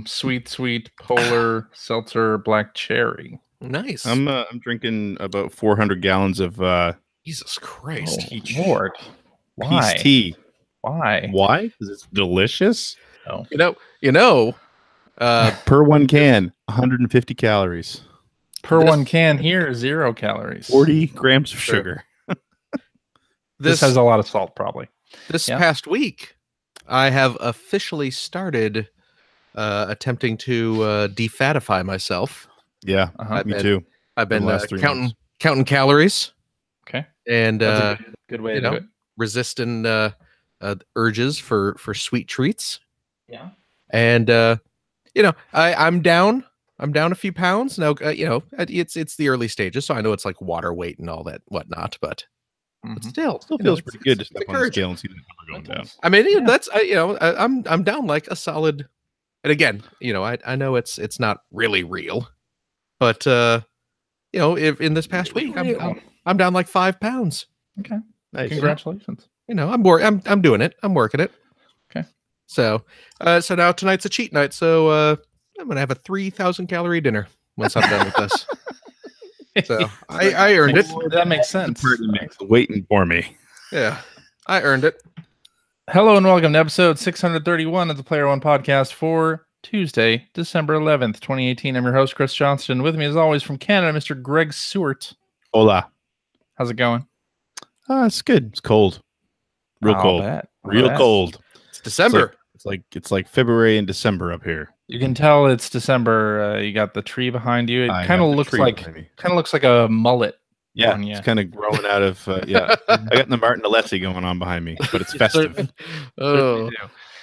sweet polar seltzer black cherry. Nice. I'm drinking about 400 gallons of Jesus Christ. Lord. Why? peace tea. Why? Why? Because it's delicious. Oh. Per one can, 150 calories. Per one can here, 0 calories. 40 grams of sugar. This has a lot of salt, probably. This past week, I have officially started attempting to defatify myself. Yeah, me too. I've been counting calories. Okay, and that's a good way to do it. Resisting urges for sweet treats. Yeah, and I'm down. I'm down a few pounds now. It's the early stages, so I know it's like water weight and all that whatnot, but still feels pretty good to step on the scale and see the number going down. I mean, that's I'm down like a solid. And again, I know it's not really real, but if in this past week I'm down like 5 pounds. Okay, nice. Congratulations. I'm doing it. I'm working it. Okay. So now tonight's a cheat night. So I'm gonna have a 3,000 calorie dinner once I'm done with this. So I earned it. That makes sense. Waiting for me. Yeah, I earned it. Hello and welcome to episode 631 of the Player One podcast for Tuesday, December 11th, 2018. I'm your host, Chris Johnston. With me, as always, from Canada, Mr. Greg Seward. Hola. How's it going? It's good. It's cold. Real cold. Real cold. It's December. It's like February and December up here. You can tell it's December. You got the tree behind you. It kind of looks like a mullet. Yeah, it's kind of growing out of. I got the Martin Alessi going on behind me, but it's festive. Oh,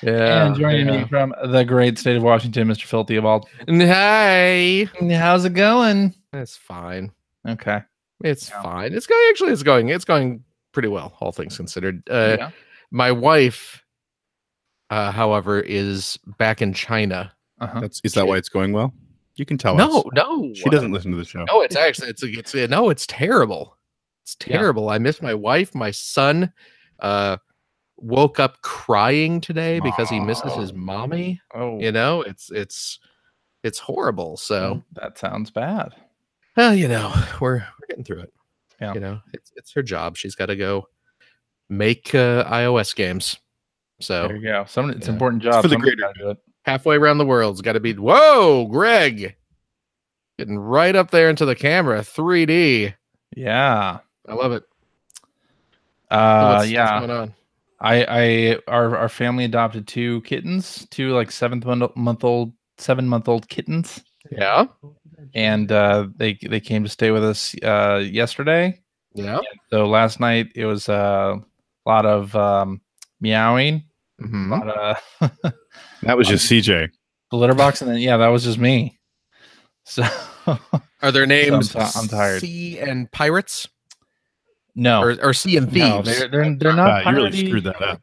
yeah. And joining me from the great state of Washington, Mr. Phil Theobald. Hi. How's it going? It's fine. Okay. It's fine. It's going pretty well, all things considered. My wife, however, is back in China. Is that why it's going well? You can tell us. No. She doesn't listen to the show. No, it's actually it's terrible. It's terrible. Yeah. I miss my wife. My son woke up crying today because he misses his mommy. Oh, it's horrible. So that sounds bad. Well, we're getting through it. Yeah. It's her job. She's got to go make iOS games. So there you go. It's an important job. It's for the greater good. Halfway around the world. It's got to be. Whoa, Greg, getting right up there into the camera. 3D. Yeah, I love it. What's going on? Our family adopted 2 kittens, 2 like 7-month-old kittens. Yeah. And they came to stay with us yesterday. Yeah. And so last night it was a lot of meowing. Mm-hmm. A lot of that was just CJ. The litter box, and then that was just me. So are their names I'm tired. Sea and Pirates? No. Or Sea and Thieves. No, they're not you really screwed that up.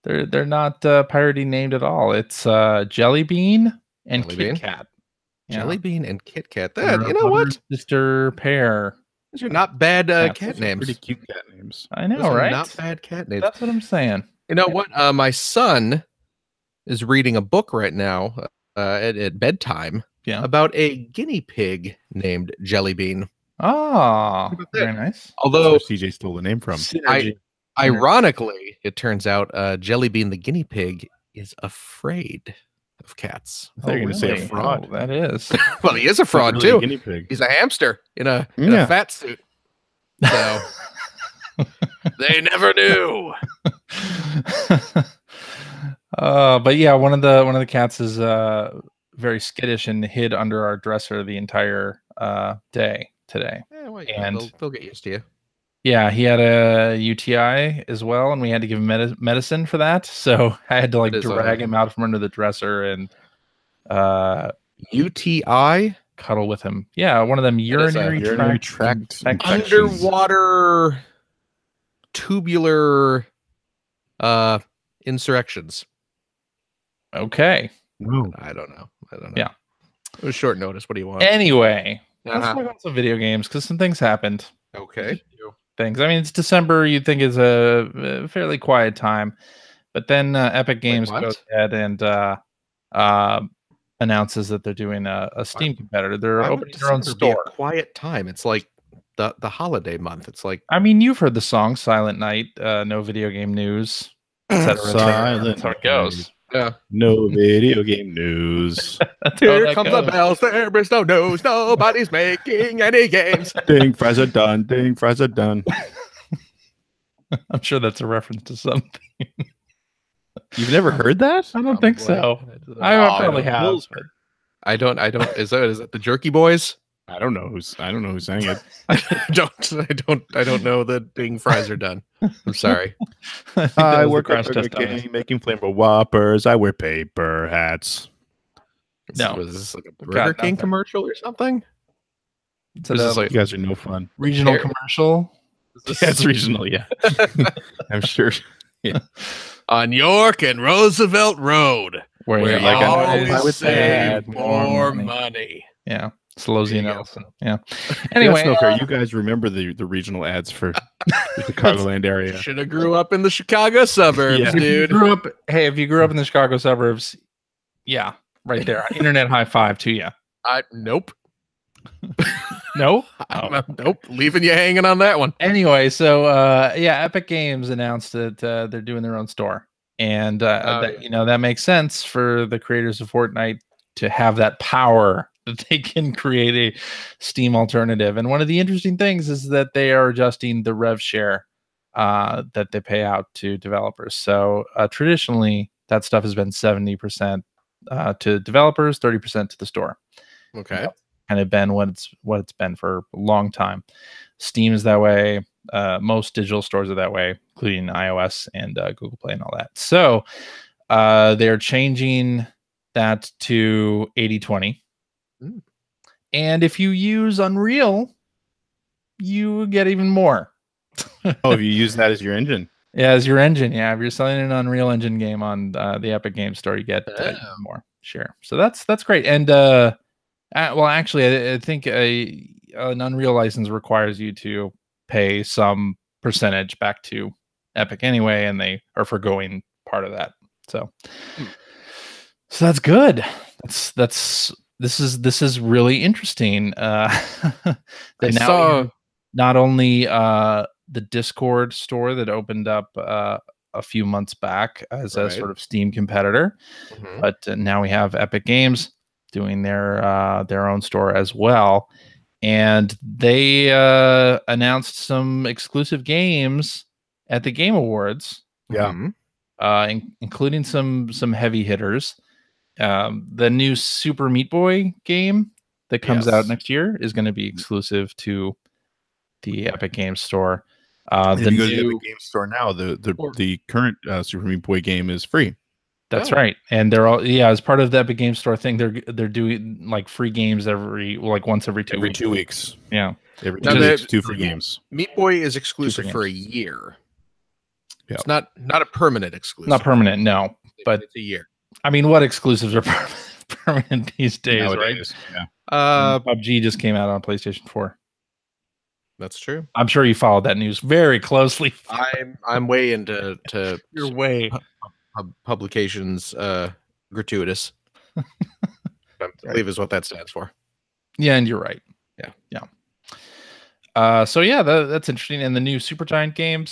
They're not piratey named at all. It's Jelly Bean and Kit Kat. Jelly Bean and Kit Kat. You know what? Sister pair. Those are not bad cat names. Pretty cute cat names. I know, right? Not bad cat names. That's what I'm saying. You know what? My son is reading a book right now at bedtime about a guinea pig named Jelly Bean. Oh, very nice. Although CJ stole the name from. Ironically, it turns out Jelly Bean the guinea pig is afraid of cats. They're going to say a fraud. Oh, that is. Well, he is a fraud really too. A guinea pig. He's a hamster in a fat suit. So they never knew. But yeah, one of the cats is very skittish and hid under our dresser the entire day today. And they'll get used to you. Yeah, he had a UTI as well, and we had to give him medicine for that. So I had to drag him out from under the dresser and UTI cuddle with him. Yeah, one of them urinary tract underwater tubular insurrections. Okay. Whoa. I don't know. Yeah. It was short notice. What do you want? Anyway, let's talk about some video games because some things happened. Okay. Things. I mean, it's December. You'd think it's a fairly quiet time, but then Epic Games goes ahead and announces that they're doing a Steam competitor. They're opening their own December store. be a quiet time. It's like the holiday month. It's like, I mean, you've heard the song "Silent Night," no video game news, etc. Silent That's how it goes. yeah. No video game news. That's how Here that comes goes. the bells. There is no news. Nobody's making any games. Ding, fries are done. Ding, fries are done. I'm sure that's a reference to something. You've never heard that? I don't think so. I probably have. I don't. Is that the Jerky Boys? I don't know who sang it. I don't know that ding fries are done. I'm sorry. I work at Burger King making flavor Whoppers. I wear paper hats. No. Was this like a Burger King commercial or something? So this is You guys are no fun. regional commercial. Yeah, it's regional, yeah. I'm sure. Yeah. On York and Roosevelt Road, Where you always I would save say more money. Yeah. Slowsy There you go. Nelson. Yeah. Anyway, That's no fair. You guys remember the regional ads for the Chicagoland area. Should have grew up in the Chicago suburbs, Yeah. dude. if you grew up in the Chicago suburbs, yeah, right there. Internet high five to you. Nope. No? Nope. Leaving you hanging on that one. Anyway, so Epic Games announced that they're doing their own store. And that makes sense for the creators of Fortnite to have that power that they can create a Steam alternative. And one of the interesting things is that they are adjusting the rev share that they pay out to developers. So traditionally, that stuff has been 70% to developers, 30% to the store. Okay. Kind of been what it's been for a long time. Steam is that way. Most digital stores are that way, including iOS and Google Play and all that. So they're changing that to 80/20. And if you use Unreal, you get even more. Oh, if you use that as your engine. Yeah, as your engine. Yeah, if you're selling an Unreal Engine game on the Epic Games Store, you get more share. So that's great. And well, actually, I think an Unreal license requires you to pay some percentage back to Epic anyway, and they are forgoing part of that. So that's good. This is really interesting. Not only the Discord store that opened up a few months back as a sort of Steam competitor, but now we have Epic Games doing their own store as well, and they announced some exclusive games at the Game Awards. Yeah, including some heavy hitters. The new Super Meat Boy game that comes out next year is going to be exclusive to the Epic Games Store. If you go to the Epic Games Store now, the current Super Meat Boy game is free. That's right, and they're all as part of the Epic Games Store thing. They're doing like free games once every 2 weeks. 2 weeks. Yeah, every 2 weeks, 2 free games. Meat Boy is exclusive for a year. Yep. It's not a permanent exclusive. Not permanent, no, but it's a year. I mean, what exclusives are permanent these days, nowadays, right? Yeah. PUBG just came out on PlayStation 4. That's true. I'm sure you followed that news very closely. I'm way into You're way publications gratuitous. I believe is what that stands for. Yeah, and you're right. Yeah. So that's interesting. And the new Supergiant game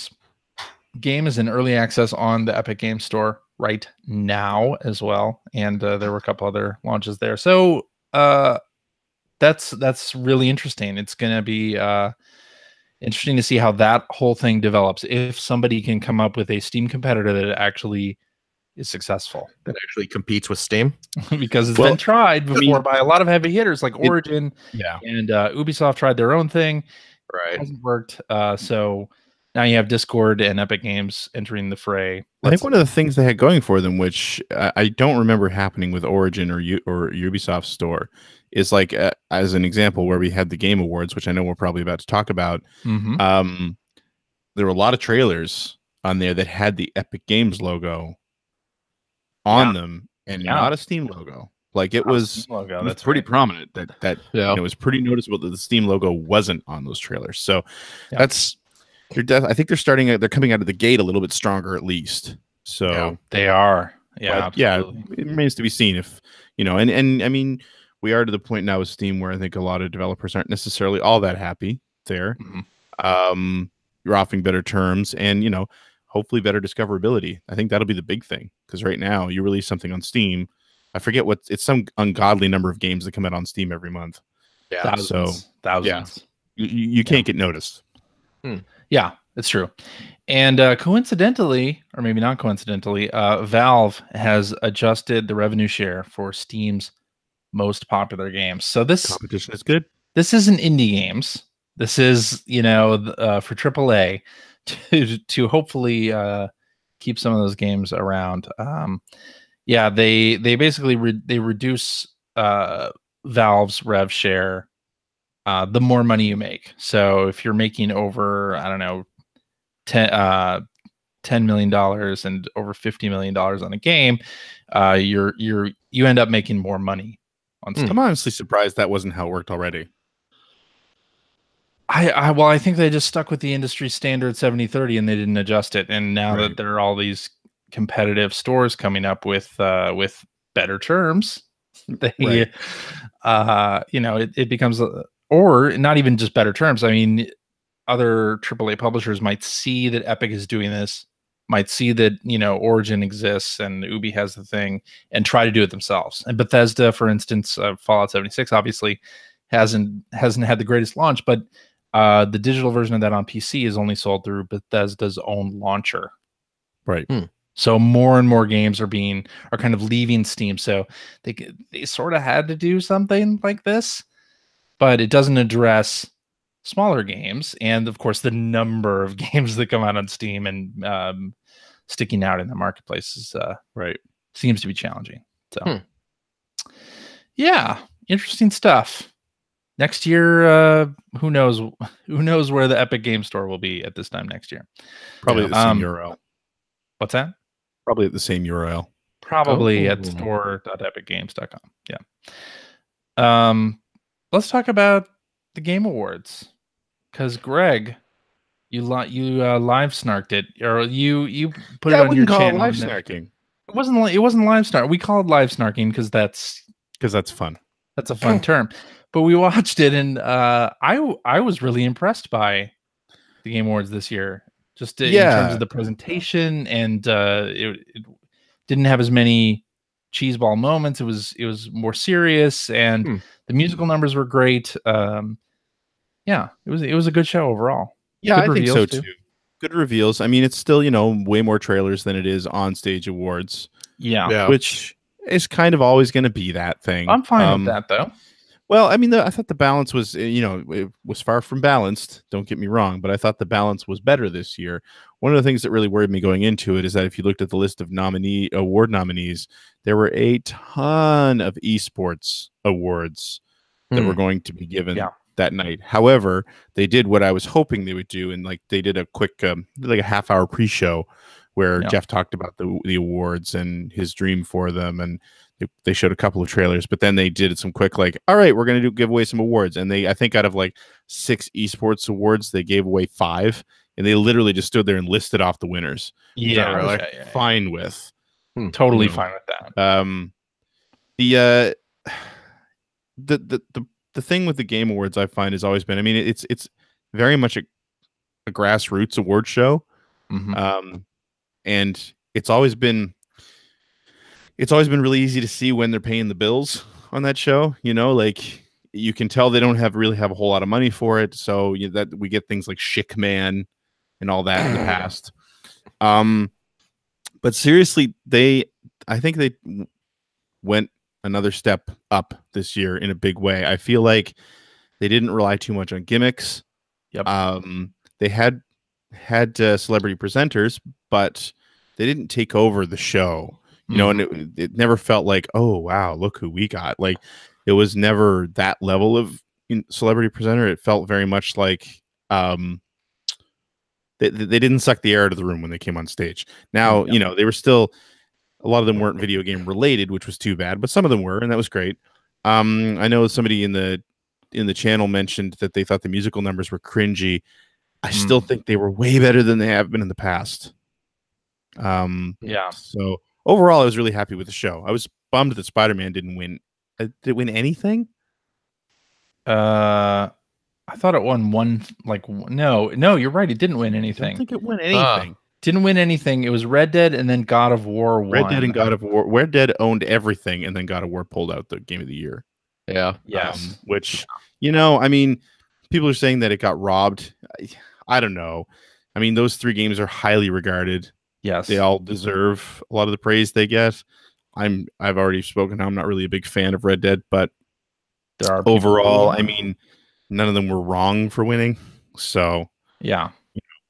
is in early access on the Epic Games Store right now as well, and there were a couple other launches there. So that's really interesting. It's going to be interesting to see how that whole thing develops. If somebody can come up with a Steam competitor that actually is successful, that actually competes with Steam, because it's been tried before by a lot of heavy hitters like Origin, and Ubisoft tried their own thing. Right, it hasn't worked. So now you have Discord and Epic Games entering the fray. I think one of the things they had going for them, which I don't remember happening with Origin or Ubisoft Store, is like as an example where we had the Game Awards, which I know we're probably about to talk about. There were a lot of trailers on there that had the Epic Games logo on them and not a Steam logo. Like it was pretty prominent that it was pretty noticeable that the Steam logo wasn't on those trailers. So that's. I think they're coming out of the gate a little bit stronger, at least. So they are. Yeah, but yeah, absolutely. it remains to be seen if and I mean, we are to the point now with Steam where I think a lot of developers aren't necessarily all that happy there. You're offering better terms and hopefully better discoverability. I think that'll be the big thing, because right now you release something on Steam, I forget it's some ungodly number of games that come out on Steam every month. Yeah. Thousands. Yeah, you can't get noticed. Yeah, it's true. And coincidentally, or maybe not coincidentally, Valve has adjusted the revenue share for Steam's most popular games. So Competition is good. This isn't indie games. This is for AAA to hopefully keep some of those games around. Yeah, they basically they reduce Valve's rev share the more money you make. So if you're making over, I don't know, $10 million and over $50 million on a game, you end up making more money on Steam. I'm honestly surprised that wasn't how it worked already. I think they just stuck with the industry standard 70/30 and they didn't adjust it. And now that there are all these competitive stores coming up with better terms, they it becomes or not even just better terms. I mean, other AAA publishers might see that Epic is doing this, might see that Origin exists and Ubi has the thing, and try to do it themselves. And Bethesda, for instance, Fallout 76 obviously hasn't had the greatest launch, but the digital version of that on PC is only sold through Bethesda's own launcher. Right. So more and more games are kind of leaving Steam. So they sort of had to do something like this, but it doesn't address smaller games, and of course the number of games that come out on Steam and sticking out in the marketplace is seems to be challenging. So yeah, interesting stuff. Next year, who knows where the Epic Game Store will be at this time next year. Probably at the same URL. What's that? Probably at the same URL. Probably at store.epicgames.com. Yeah. Let's talk about the Game Awards. Because Greg, you live snarked it, or you put it on your channel. Live snarking. It wasn't live snark. We call it live snarking because that's fun. That's a fun term. But we watched it, and I was really impressed by the Game Awards this year. Just in terms of the presentation, and it didn't have as many cheeseball moments. It was more serious, and the musical numbers were great. Yeah, it was a good show overall. Yeah, I think so too. Good reveals. I mean, it's still way more trailers than it is on stage awards. Yeah. Which is kind of always going to be that thing. I'm fine with that though. Well, I mean, I thought the balance was it was far from balanced. Don't get me wrong, but I thought the balance was better this year. One of the things that really worried me going into it is that if you looked at the list of award nominees, there were a ton of esports awards that were going to be given. That night. However, they did what I was hoping they would do, and they did a quick like a half-hour pre-show where Jeff talked about the awards and his dream for them, and they showed a couple of trailers, but then they did some quick all right, we're going to give away some awards, and I think out of 6 esports awards, they gave away 5, and they literally just stood there and listed off the winners. Fine with. Totally fine with that. The thing with the Game Awards, I find, has always been, I mean, it's very much a grassroots award show. And it's always been really easy to see when they're paying the bills on that show. You can tell they don't really have a whole lot of money for it. So that we get things like Schick Man and all that in the past. But seriously, I think they went another step up this year in a big way. I feel like they didn't rely too much on gimmicks. They had celebrity presenters, but they didn't take over the show. And it never felt like, oh wow, look who we got. It was never that level of celebrity presenter. It felt very much like they didn't suck the air out of the room when they came on stage. Now, they were still, a lot of them weren't video game related, which was too bad, but some of them were, and that was great. I know somebody in the channel mentioned that they thought the musical numbers were cringy. I still think they were way better than they have been in the past. So overall, I was really happy with the show. I was bummed that Spider-Man didn't win. Did it win anything? I thought it won one. Like no, you're right. It didn't win anything. I don't think it won anything. Didn't win anything. It was Red Dead and then God of War won. Red Dead and God of War. Red Dead owned everything, and then God of War pulled out the Game of the Year. Yeah. Yes. Which, I mean, people are saying that it got robbed. I don't know. I mean, those 3 games are highly regarded. Yes. They all deserve a lot of the praise they get. I've already spoken how I'm not really a big fan of Red Dead, but there are overall, I mean, none of them were wrong for winning. So yeah,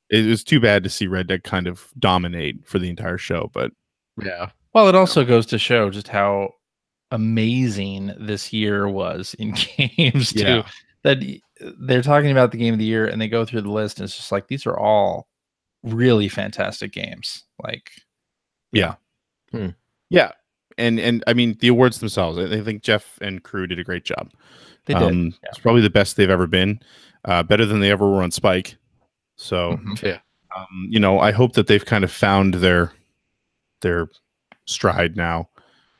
it was too bad to see Red Dead kind of dominate for the entire show. But yeah, well, it also goes to show just how amazing this year was in games too. That they're talking about the Game of the Year and they go through the list and it's just like these are all really fantastic games. Like, yeah. And I mean the awards themselves. I think Jeff and crew did a great job. They did. It's probably the best they've ever been, better than they ever were on Spike. So I hope that they've kind of found their stride now,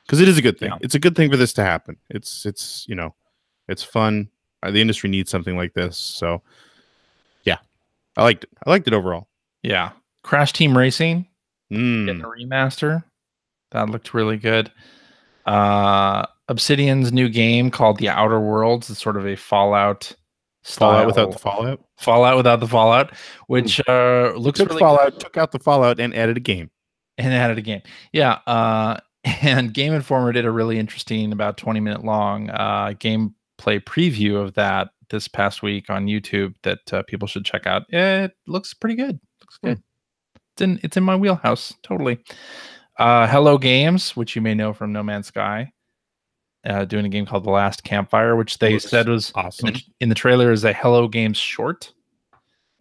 because it is a good thing. It's a good thing for this to happen. It's it's fun. The industry needs something like this. So yeah, I liked it. I liked it overall. Yeah, Crash Team Racing getting a remaster. That looked really good. Obsidian's new game called The Outer Worlds. It's sort of a Fallout without the Fallout. Fallout without the Fallout, which looks took really Fallout, took out the Fallout, and added a game. Yeah. And Game Informer did a really interesting, about 20-minute long gameplay preview of that this past week on YouTube that people should check out. It looks pretty good. Looks good. It's in my wheelhouse totally. Hello Games, which you may know from No Man's Sky, doing a game called The Last Campfire, which they said was awesome. In the trailer is a Hello Games short.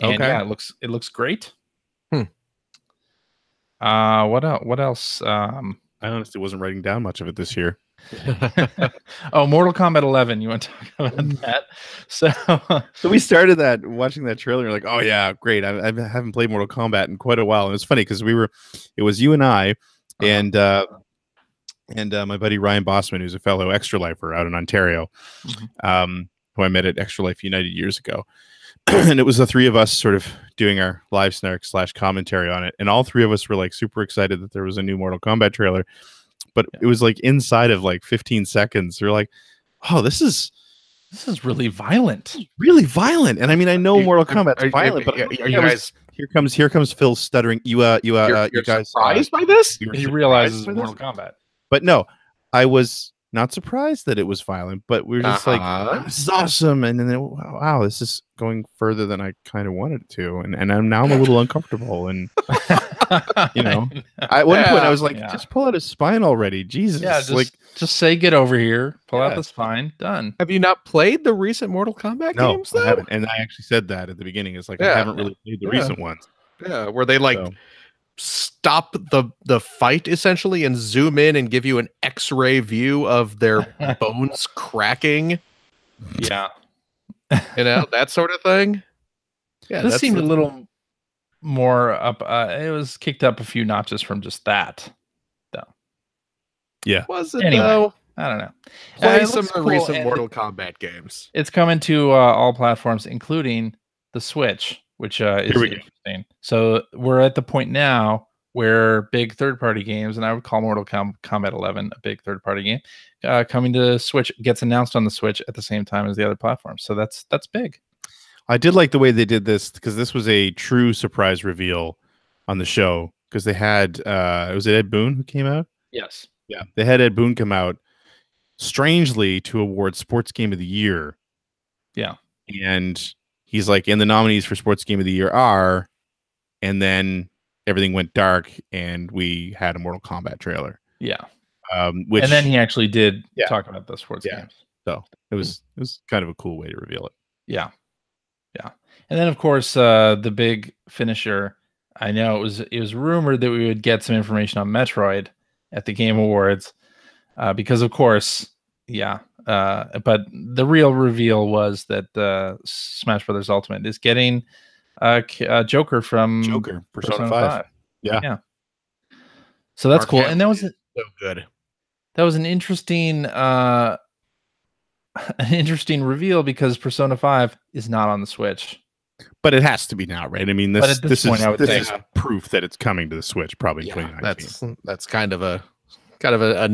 And okay. Yeah, it looks great. What else? I honestly wasn't writing down much of it this year. Oh, Mortal Kombat 11. You want to talk about that? So we started watching that trailer. Like, oh yeah, great. I haven't played Mortal Kombat in quite a while, and it's funny because it was you and I, and my buddy Ryan Bossman, who's a fellow Extra Lifer out in Ontario, who I met at Extra Life United years ago. And it was the 3 of us sort of doing our live snark / commentary on it, and all 3 of us were like super excited that there was a new Mortal Kombat trailer. But it was like inside of like 15 seconds, they're like, "Oh, this is really violent, really violent." And I mean, I know Mortal Kombat's violent, but are you guys? Here comes Phil stuttering. You guys surprised by this? He realizes Mortal Kombat. But no, I was not surprised that it was violent, but we were just like, this is awesome. And then, wow, this is going further than I kind of wanted it to. And I'm a little uncomfortable. And, at one point I was like, just pull out his spine already. Jesus. Yeah, just say, get over here, pull out the spine, done. Have you not played the recent Mortal Kombat games, though? I haven't. And I actually said that at the beginning. It's like, I haven't really played the recent ones. Yeah, where they stop the fight essentially and zoom in and give you an X-ray view of their bones cracking. Yeah. That sort of thing. Yeah, this seemed a little more up. It was kicked up a few notches from just that, though. Yeah. Was it anyway, though? I don't know. Play some of the recent Mortal Kombat games. It's coming to all platforms, including the Switch, which is interesting. So we're at the point now where big third-party games, and I would call Mortal Kombat 11 a big third-party game, coming to Switch, gets announced on the Switch at the same time as the other platforms. So that's big. I did like the way they did this, because this was a true surprise reveal on the show, because they had was it Ed Boon who came out? Yes. Yeah, they had Ed Boon come out strangely to award Sports Game of the Year. Yeah. And he's like, and the nominees for Sports Game of the Year are, and then everything went dark and we had a Mortal Kombat trailer. Yeah. And then he actually did talk about the sports games. So it was kind of a cool way to reveal it. Yeah. Yeah. And then of course the big finisher, I know it was rumored that we would get some information on Metroid at the Game Awards, because of course, but the real reveal was that Smash Brothers Ultimate is getting Joker from Persona 5. Yeah. So that's cool. And that was so good. That was an interesting reveal because Persona 5 is not on the Switch. But it has to be now, right? I mean, this is proof that it's coming to the Switch probably in 2019. That's kind of an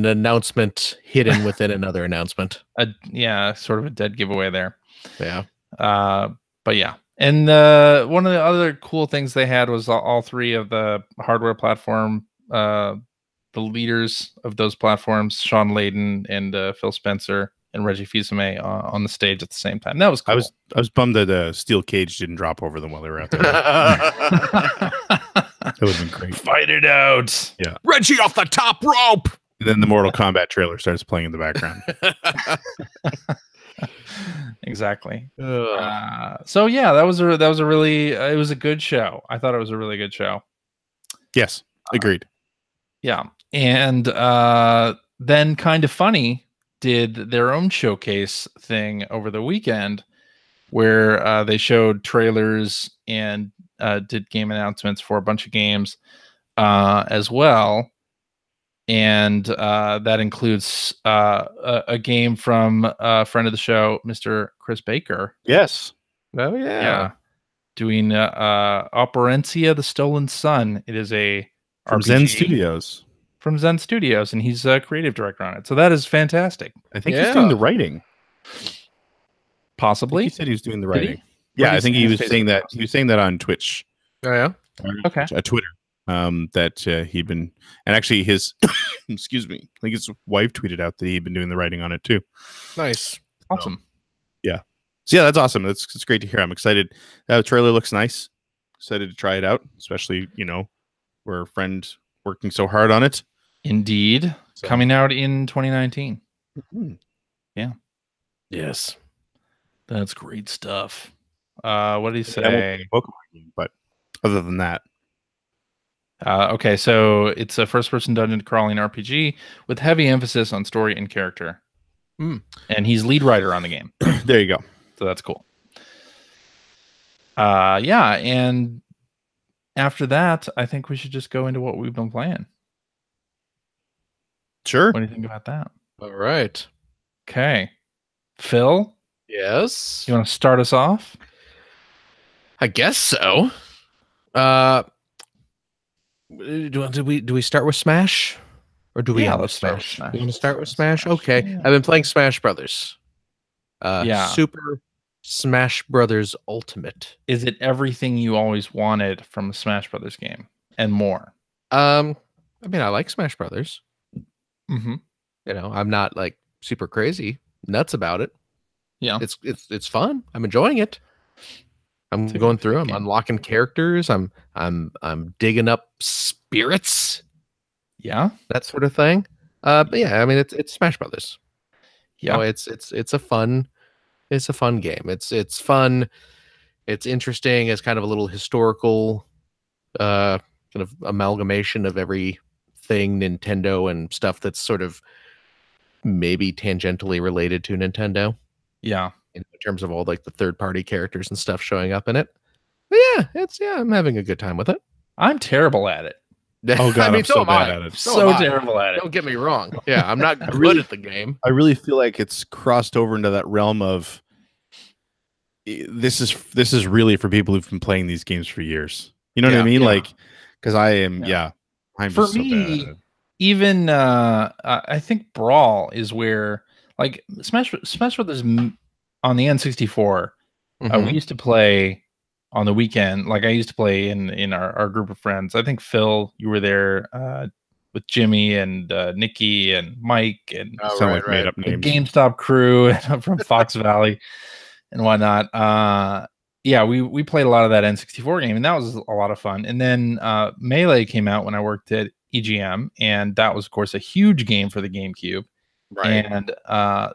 announcement hidden within another announcement. Sort of a dead giveaway there. Yeah. But yeah. And one of the other cool things they had was all three of the hardware platform, the leaders of those platforms, Sean Layden and Phil Spencer and Reggie Fils-Aimé on the stage at the same time. That was cool. I was bummed that Steel Cage didn't drop over them while they were out there. That would have been great. Fight it out. Yeah. Reggie off the top rope. And then the Mortal Kombat trailer starts playing in the background. Exactly. So yeah, that was a really it was a good show. I thought it was a really good show. Yes, agreed. Yeah. And then Kind of Funny did their own showcase thing over the weekend where they showed trailers and did game announcements for a bunch of games as well. And that includes a game from a friend of the show, Mr. Chris Baker. Yes. Oh, yeah. Doing Operencia, the Stolen Sun. It is a from RPG Zen Studios. From Zen Studios, and he's a creative director on it. So that is fantastic. I think he's doing the writing. Possibly. He said he was doing the writing. Yeah, I think he was saying that. He was saying that on Twitch. Oh, yeah? Okay. Twitter. That he'd been, and actually his, excuse me, I think his wife tweeted out that he'd been doing the writing on it too. Nice. Awesome. Yeah. So yeah, that's awesome. It's great to hear. I'm excited. That trailer looks nice. Excited to try it out, especially, we're a friend working so hard on it. Indeed. So. Coming out in 2019. Mm-hmm. Yeah. Yes. That's great stuff. What did he say? Pokemon game, but other than that. Okay, so it's a first-person dungeon crawling RPG with heavy emphasis on story and character. And he's lead writer on the game. There you go. So that's cool. Yeah, and after that, I think we should just go into what we've been playing. Sure. What do you think about that? All right. Okay. Phil? Yes? You want to start us off? I guess so. Do we start with Smash? Or do we have a Smash? You want to start with Smash? Okay. Yeah. I've been playing Smash Brothers. Super Smash Brothers Ultimate. Is it everything you always wanted from a Smash Brothers game and more? I mean, I like Smash Brothers. Mm-hmm. I'm not like super crazy nuts about it. Yeah. It's fun. I'm enjoying it. I'm going through. I'm unlocking characters. I'm digging up spirits. Yeah, that sort of thing. But yeah, I mean it's Smash Brothers. Yeah, it's a fun game. It's fun. It's interesting. It's kind of a little historical, kind of amalgamation of everything Nintendo and stuff that's sort of maybe tangentially related to Nintendo. Yeah. In terms of all like the third-party characters and stuff showing up in it. But yeah, I'm having a good time with it. I'm terrible at it. Oh god, I mean, I'm so bad at it. So terrible at it. Don't get me wrong. Yeah, I'm not good at the game. I really feel like it's crossed over into that realm of this is really for people who've been playing these games for years. You know what I mean? Yeah. Like, because I am, I'm for just so me, bad at it. Even I think Brawl is where like Smash Brothers on the N64. We used to play on the weekend. Like I used to play in our group of friends. I think Phil, you were there with Jimmy and Nikki and Mike and made up names. GameStop crew from Fox Valley and whatnot. Yeah, we played a lot of that N64 game, and that was a lot of fun. And then Melee came out when I worked at EGM, and that was, of course, a huge game for the GameCube. Right. And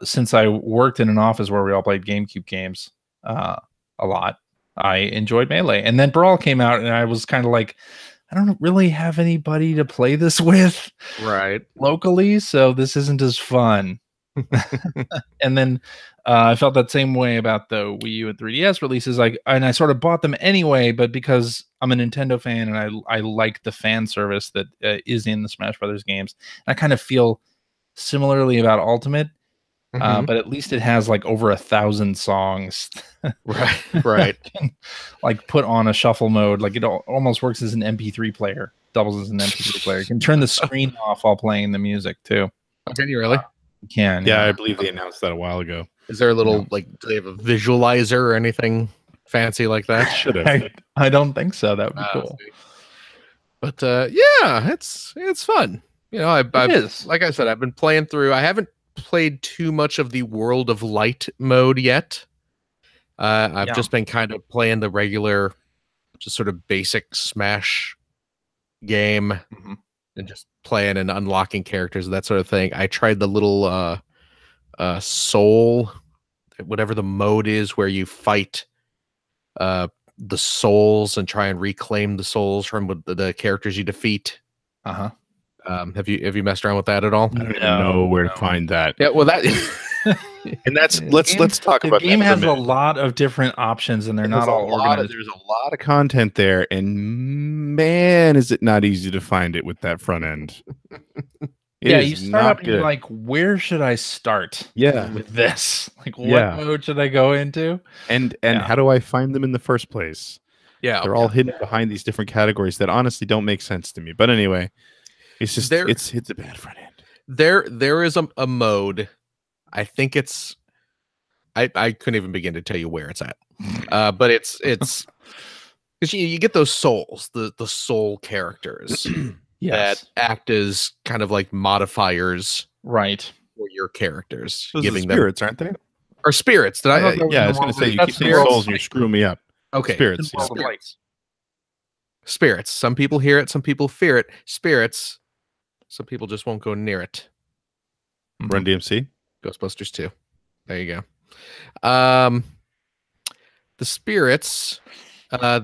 since I worked in an office where we all played GameCube games a lot, I enjoyed Melee. And then Brawl came out, and I was kind of like, I don't really have anybody to play this with locally, so this isn't as fun. And then I felt that same way about the Wii U and 3DS releases. And I sort of bought them anyway, but because I'm a Nintendo fan, and I like the fan service that is in the Smash Brothers games. I kind of feel similarly about Ultimate, but at least it has like over 1,000 songs. Right. Like put on a shuffle mode. Like it almost works as an MP3 player. Doubles as an MP3 player. You can turn the screen off while playing the music too. Can you really? You can. Yeah, I believe they announced that a while ago. Is there a little like? Do they have a visualizer or anything fancy like that? Should have. I don't think so. That would be cool. But yeah, it's fun. You know, I've like I said, I've been playing through. I haven't played too much of the World of Light mode yet. I've just been kind of playing the regular, just sort of basic Smash game, and just playing and unlocking characters and that sort of thing. I tried the little soul, whatever the mode is, where you fight the souls and try and reclaim the souls from the characters you defeat. Have you messed around with that at all? I don't know where to find that. Yeah, well, that and that's let's talk about the game has a lot of different options, and they're not all organized. There's a lot of content there, and man, is it not easy to find it with that front end. You start up and you're like, where should I start? With this, like, what mode should I go into? And how do I find them in the first place? They're all hidden behind these different categories that honestly don't make sense to me. But anyway, it's just it's a bad front end. There is a mode. I think it's I couldn't even begin to tell you where it's at. But it's because you get those souls, the soul characters. That act as kind of like modifiers, right, for your characters. Those giving are spirits, aren't they? Or spirits? I was going to say you keep saying souls and you're screwing me up. Okay, spirits. Spirits. Some people hear it, some people fear it. Spirits. Some people just won't go near it. Run DMC, Ghostbusters 2. There you go. The spirits.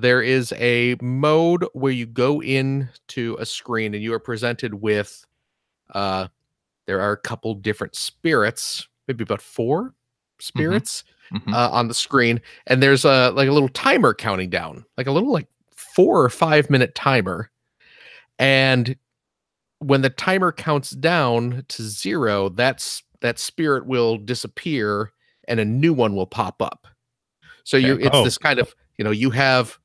There is a mode where you go into a screen and you are presented with there are a couple different spirits, maybe about 4 spirits on the screen, and there's a little timer counting down, like a little 4 or 5 minute timer, and when the timer counts down to 0, that spirit will disappear and a new one will pop up. So it's this kind of, you have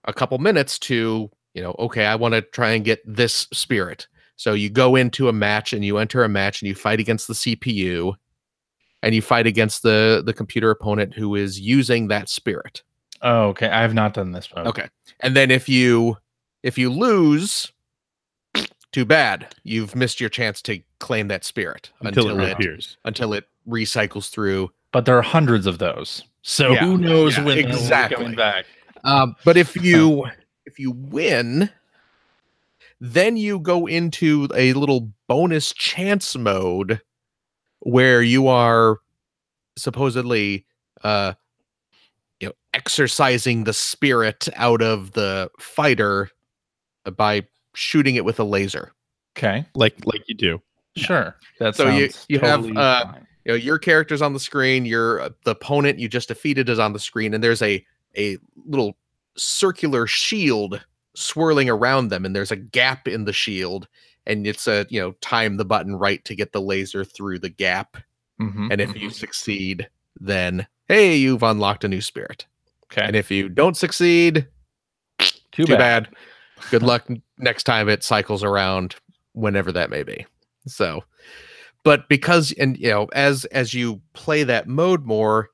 a couple minutes to, okay, I want to try and get this spirit. So you go into a match and you enter a match and you fight against the CPU and you fight against the computer opponent who is using that spirit. Oh, okay. I have not done this mode. Okay. And then if you lose, too bad. You've missed your chance to claim that spirit until it reappears. Until it recycles through. But there are hundreds of those. So who knows when they're coming back. But if you win, then you go into a little bonus chance mode where you are supposedly exercising the spirit out of the fighter by shooting it with a laser. Okay. Like you do. Sure. That's so you totally have your character's on the screen, the opponent you just defeated is on the screen, and there's a little circular shield swirling around them, and there's a gap in the shield, and it's time the button right to get the laser through the gap. And if you succeed, then hey, you've unlocked a new spirit. Okay. And if you don't succeed, too bad. Good luck next time it cycles around, whenever that may be. So, but because, and as you play that mode more,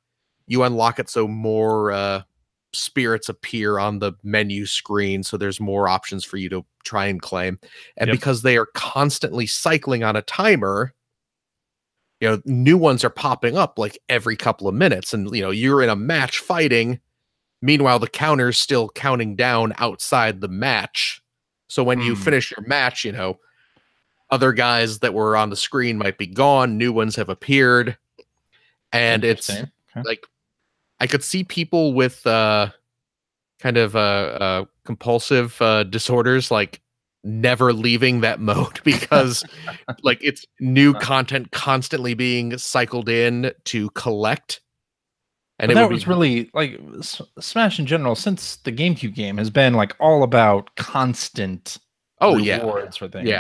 you unlock it so more spirits appear on the menu screen, so there's more options for you to try and claim. And because they are constantly cycling on a timer, new ones are popping up like every couple of minutes, and you're in a match fighting. Meanwhile, the counter's still counting down outside the match. So when you finish your match, other guys that were on the screen might be gone. New ones have appeared. And it's like, I could see people with kind of compulsive disorders, like never leaving that mode because like it's new content constantly being cycled in to collect. And that was really like Smash in general, since the GameCube game has been like all about constant rewards for things.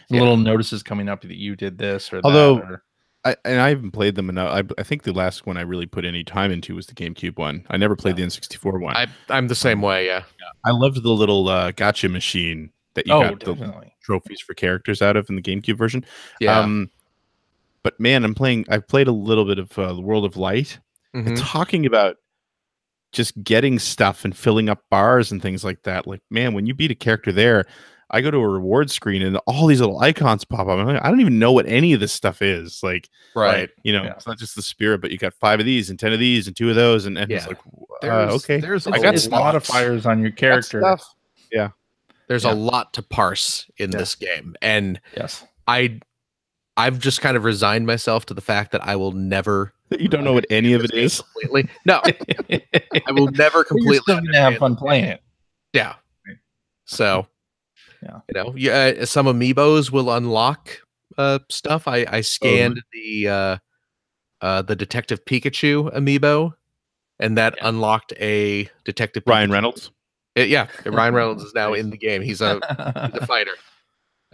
Little notices coming up that you did this or that. I haven't played them enough. I think the last one I really put any time into was the GameCube one. I never played the N64 one. I'm the same way. Yeah. I loved the little gotcha machine that you got the trophies for characters out of in the GameCube version. Yeah. But man, I've played a little bit of the World of Light. And talking about just getting stuff and filling up bars and things like that. Like, man, when you beat a character there, I go to a reward screen and all these little icons pop up. I'm like, I don't even know what any of this stuff is. Like, it's not just the spirit, but you got 5 of these and 10 of these and 2 of those, and it's like, okay. There's I got modifiers on your character. Yeah, there's a lot to parse in this game, and I've just kind of resigned myself to the fact that I will never. You don't know what any of it is. Completely. No, I will never completely. You're still gonna have fun playing it. Yeah. So. Some amiibos will unlock stuff. I scanned the Detective Pikachu amiibo, and that unlocked a Detective Ryan Pikachu. Reynolds. Ryan Reynolds is now in the game. He's a fighter.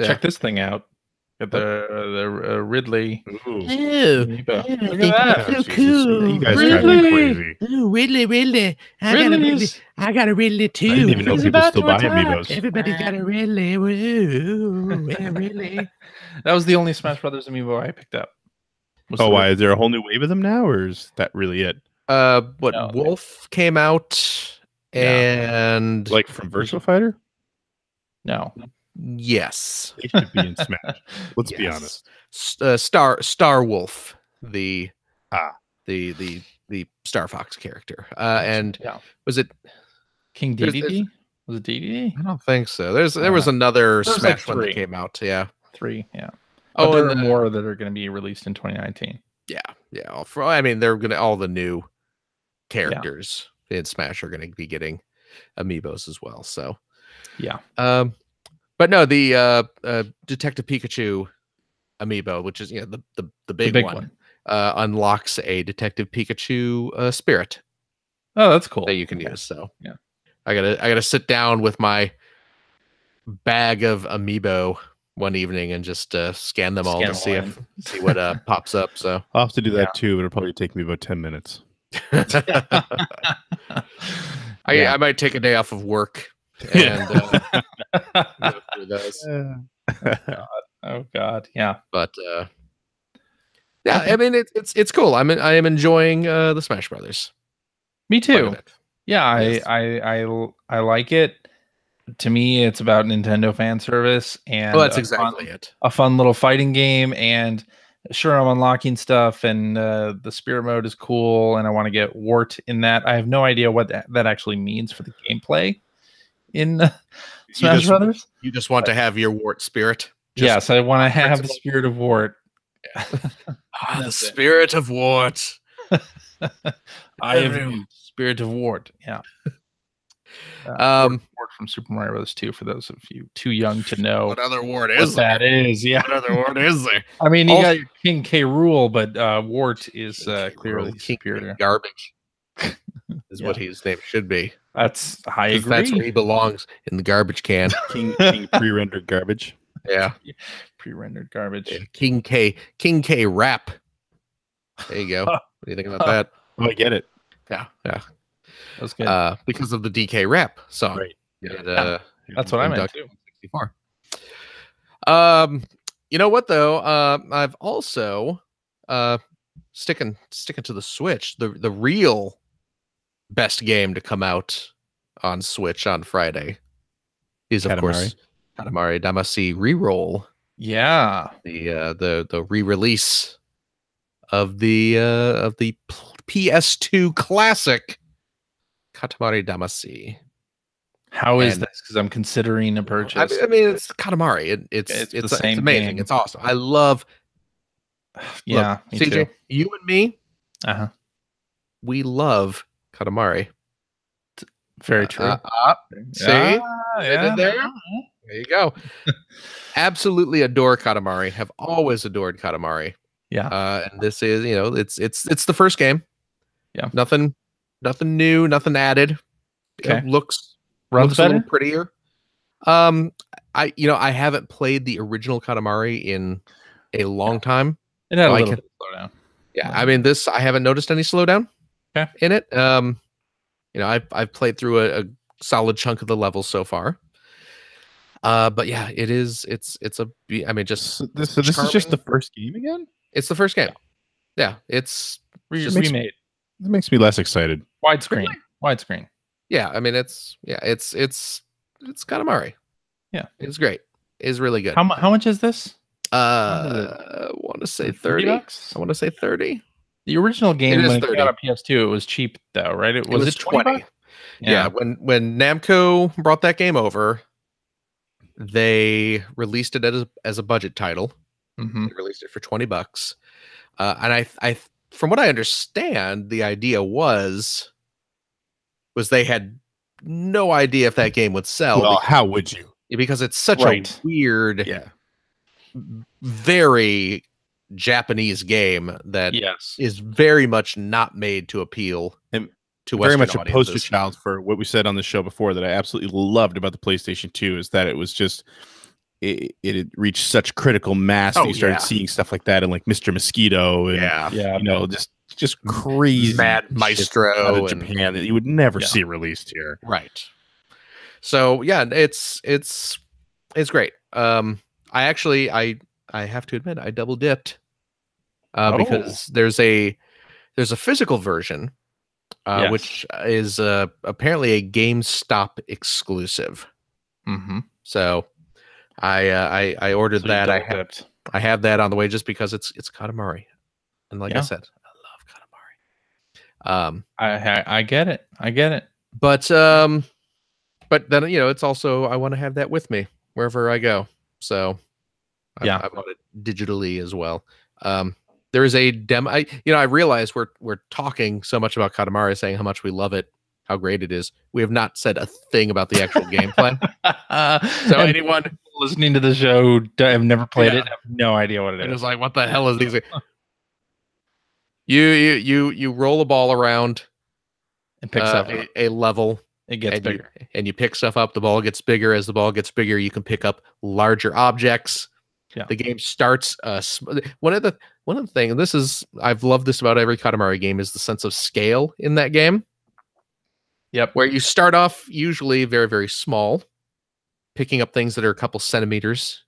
Check this thing out. Got the Ridley. Look at that. So cool. You guys drive me crazy. Ooh, Ridley. I got a Ridley too. I didn't even know people still buy amiibos. Everybody got a Ridley. Ridley. That was the only Smash Brothers amiibo I picked up. Why? Is there a whole new wave of them now, or is that really it? Wolf came out, and like from Virtua Fighter? No. Yes, they should be in Smash. Let's be honest. Star Wolf, the Star Fox character, and was it King DDD? Was it DDD? I don't think so. There was another Smash one that came out. Yeah, 3. Yeah. But there are more that are going to be released in 2019. Yeah. They're gonna all the new characters in Smash are going to be getting amiibos as well. So yeah. But no, the Detective Pikachu amiibo, which is the big one. Unlocks a Detective Pikachu spirit. Oh, that's cool. That you can use. So I gotta sit down with my bag of amiibo one evening and just scan them all to see what pops up. So I'll have to do that too, but it'll probably take me about 10 minutes. I might take a day off of work and go through those. Oh God, yeah. But I mean it's cool. I am enjoying the Smash Brothers. Me too. Yeah, I like it. To me, it's about Nintendo fan service, and that's exactly it. A fun little fighting game, and sure, I'm unlocking stuff, and the spirit mode is cool, and I want to get Wart in that. I have no idea what that actually means for the gameplay in Smash Brothers. You just want to have your Wart spirit. Yes, I want to have the spirit of Wart. The spirit of Wart. I have spirit of Wart. Yeah. Wart from Super Mario Bros. 2 for those of you too young to know what other Wart is there. That is, yeah. What other Wart is there? I mean, you got your King K. Rool, but Wart is clearly superior. Garbage is what his name should be. I agree. That's where he belongs, in the garbage can. King pre-rendered garbage. Yeah. Pre-rendered garbage. Yeah. King K rap. There you go. What do you think about that? Oh, I get it. Yeah. That's good. Because of the DK rap song. Right. Yeah. That's what I meant too. 64. You know what though? I've also sticking to the Switch. The real best game to come out on Switch on Friday is of course Katamari Damacy Reroll. Yeah. The re-release of the PS2 classic Katamari Damacy. How is this? Because I'm considering a purchase. I mean, it's Katamari. It's amazing. Game. It's awesome. I love. Yeah, look, CJ, too. You and me. We love Katamari. Very true. See, there you go. Absolutely adore Katamari. Have always adored Katamari. Yeah. And this is, it's the first game. Yeah. Nothing Nothing new, nothing added. Okay. Looks Runs a little better? prettier. I haven't played the original Katamari in a long time. It had so a little bit of slowdown. Yeah, I mean I haven't noticed any slowdown in it. I've played through a solid chunk of the levels so far. But yeah, it's I mean, just so this is just the first game again. It's the first game. Yeah, it's remade. It makes me less excited. Widescreen. Yeah, I mean, it's Katamari. Yeah, it's great. It's really good. How much is this? I want to say 30 bucks. I want to say 30. The original game when it 30. came out on PS2, it was cheap though, right? It was 20. Yeah, when Namco brought that game over, they released it as a budget title. Mm-hmm. They released it for 20 bucks. And I from what I understand, the idea was they had no idea if that game would sell. Well, how would you? Because it's such a weird, very Japanese game that is very much not made to appeal to Western very much audiences. A poster child for what we said on the show before that I absolutely loved about the PlayStation 2 is that it was just it had reached such critical mass that you started seeing stuff like that and like Mr. Mosquito and you know just crazy Mad Maestro out of Japan that you would never see released here. Right. So yeah, it's great. I have to admit I double dipped because there's a physical version which is apparently a GameStop exclusive. Mm-hmm. So I ordered that. I have that on the way just because it's Katamari, and like I said, I love Katamari. I get it. But then it's also I want to have that with me wherever I go. So I bought it digitally as well. There is a demo. I realize we're talking so much about Katamari, saying how much we love it, how great it is. We have not said a thing about the actual gameplay. So anyone listening to the show who have never played it have no idea what it is. It's like, what the hell is these? You roll a ball around and pick stuff up. A level. It gets bigger. And you pick stuff up. The ball gets bigger. As the ball gets bigger, you can pick up larger objects. Yeah. The game starts. One of the things, and this is I've loved this about every Katamari game, is the sense of scale in that game. Yep. Where you start off usually very, very small, picking up things that are a couple centimeters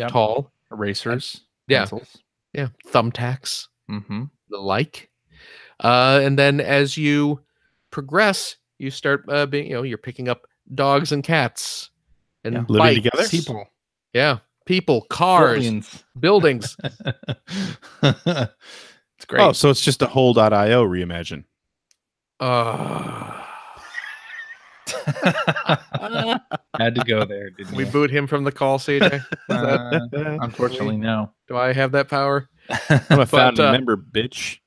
tall. Erasers. Pencils. Yeah. Thumbtacks. Mm-hmm. The like. And then as you progress, you start you're picking up dogs and cats and living together. People. Yeah. People, cars, buildings. It's great. Oh, so it's just a whole.io reimagine. Had to go there, didn't we boot him from the call, CJ? Unfortunately, no. Do I have that power? I'm a founding member, bitch.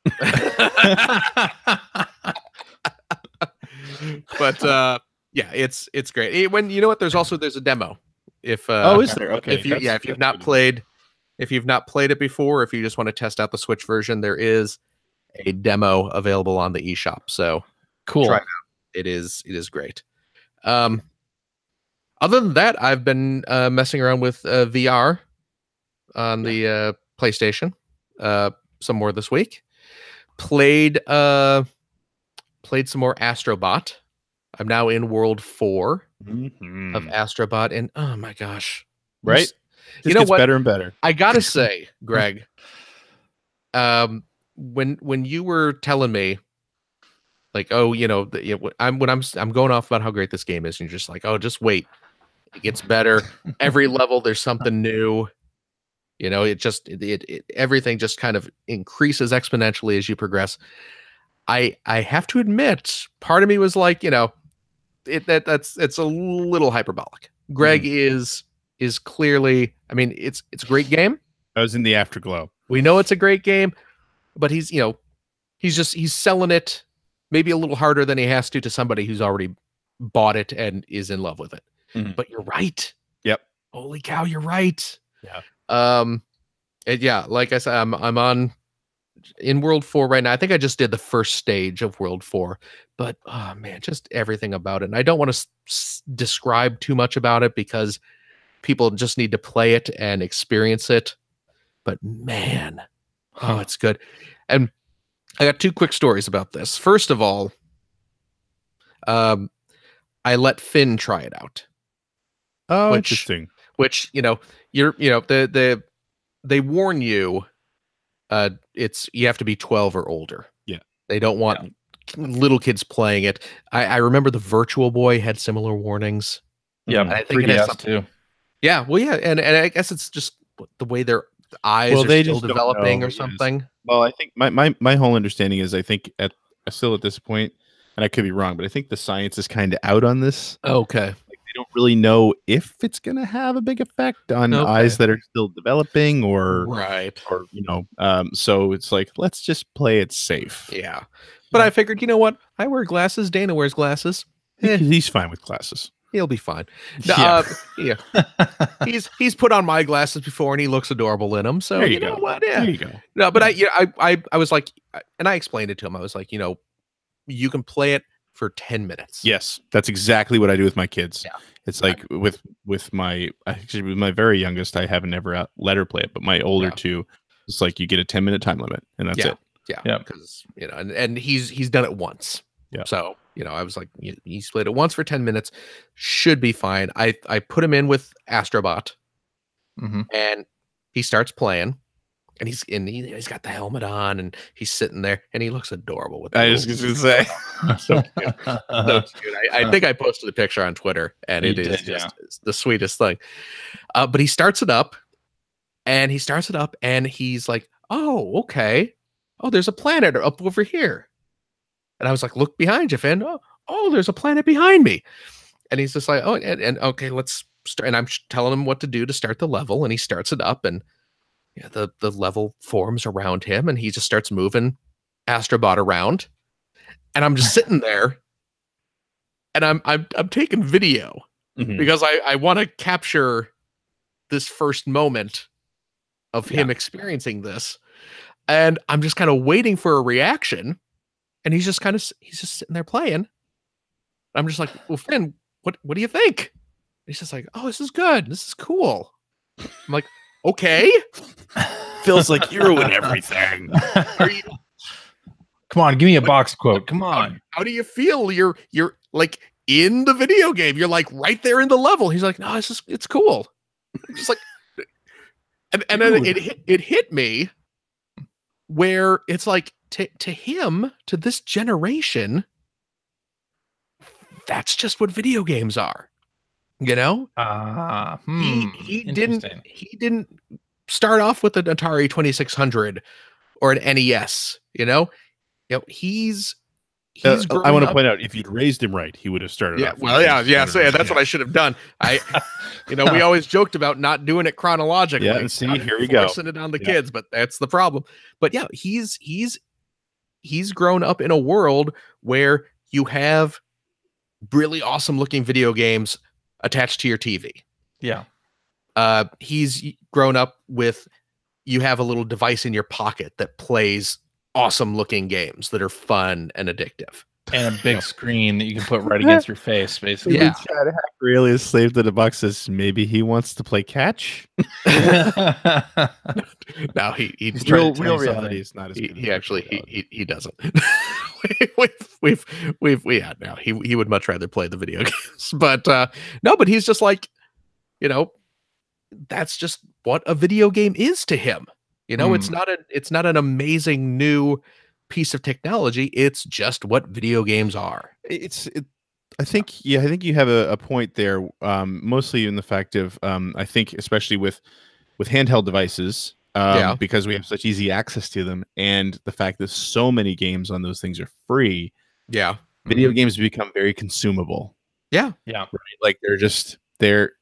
But yeah, it's great. When you know what, there's a demo. If is there? Okay. If you've not played it before, if you just want to test out the Switch version, there is a demo available on the eShop. So cool. Try it out. It is great. Other than that, I've been messing around with VR on the PlayStation. Some more this week. Played some more Astrobot. I'm now in World 4 of Astrobot, and oh my gosh, right? You know what? Better and better. I gotta say, Greg, when you were telling me, like, oh, I'm going off about how great this game is, and you're just like, oh, just wait, it gets better. Every level, there's something new. Everything just kind of increases exponentially as you progress. I have to admit, part of me was like, it's a little hyperbolic. Greg is clearly, I mean, it's a great game. I was in the afterglow. We know it's a great game, but he's selling it maybe a little harder than he has to somebody who's already bought it and is in love with it. But you're right. Yep. Holy cow, you're right. Yeah. And yeah, like I said, I'm on in World 4 right now. I think I just did the first stage of World 4, but oh man, just everything about it. And I don't want to describe too much about it because people just need to play it and experience it. But man, oh, it's good. And I got 2 quick stories about this. First of all, I let Finn try it out. Oh, interesting. Which, you know, they warn you, you have to be 12 or older. Yeah. They don't want little kids playing it. I remember the Virtual Boy had similar warnings. Yeah, I think it has something too. Yeah, well, yeah, and I guess it's just the way their eyes are still developing or something. Yes. Well, I think my whole understanding is I think still at this point, and I could be wrong, but I think the science is kind of out on this. Okay. Like, they don't really know if it's going to have a big effect on eyes that are still developing or so it's like, let's just play it safe. Yeah. But I figured, you know what? I wear glasses. Dana wears glasses. He's fine with glasses. He'll be fine. Yeah. He's put on my glasses before and he looks adorable in them. So there you know go. what? Yeah. There you go. No, but I was like, and I explained it to him. I was like, you can play it for 10 minutes. Yes, that's exactly what I do with my kids. Yeah. It's like with my very youngest, I haven't ever let her play it, but my older two, it's like you get a 10-minute time limit and that's it. Yeah. Because and he's done it once. Yeah. So I was like, he's played it once for 10 minutes, should be fine. I put him in with Astrobot, and he starts playing. And he's got the helmet on and he's sitting there and he looks adorable with I was going to say so cute. So cute. I think I posted a picture on Twitter and it is just the sweetest thing. But he starts it up and he's like, oh, okay. Oh, there's a planet up over here. And I was like, look behind you, Finn. Oh, there's a planet behind me. And he's just like, oh, and okay, let's start. And I'm telling him what to do to start the level. And he starts it up and the level forms around him and he just starts moving Astrobot around. And I'm just sitting there and I'm taking video because I want to capture this first moment of him experiencing this. And I'm just kind of waiting for a reaction. And he's just sitting there playing. I'm just like, well, Finn, what do you think? He's just like, oh, this is good. This is cool. I'm like, okay. Feels like you ruin everything. Come on, give me a box quote. Come on. How do you feel? You're like in the video game. You're like right there in the level. He's like, no, it's cool. I'm just like, and then it hit me where it's like to him, to this generation, that's just what video games are. He didn't start off with an Atari 2600 or an NES. He's I want to point out, if you'd raised him right, he would have started. Yeah, So that's what I should have done. We always joked about not doing it chronologically. Yeah, and see, here we go, forcing it on the kids, but that's the problem. But yeah, he's grown up in a world where you have really awesome looking video games attached to your TV. Yeah. He's grown up with, you have a little device in your pocket that plays awesome looking games that are fun and addictive. And a big screen that you can put right against your face, basically. Yeah. Really is slave to the box says maybe he wants to play catch. No, he's real reality is not as good. He doesn't. we had now. He would much rather play the video games. But no, but he's just like, that's just what a video game is to him. It's not an amazing new piece of technology. It's just what video games are. I think you have a point there, mostly in the fact of I think especially with handheld devices, because we have such easy access to them, and the fact that so many games on those things are free. Yeah, video games become very consumable. Yeah, right? Like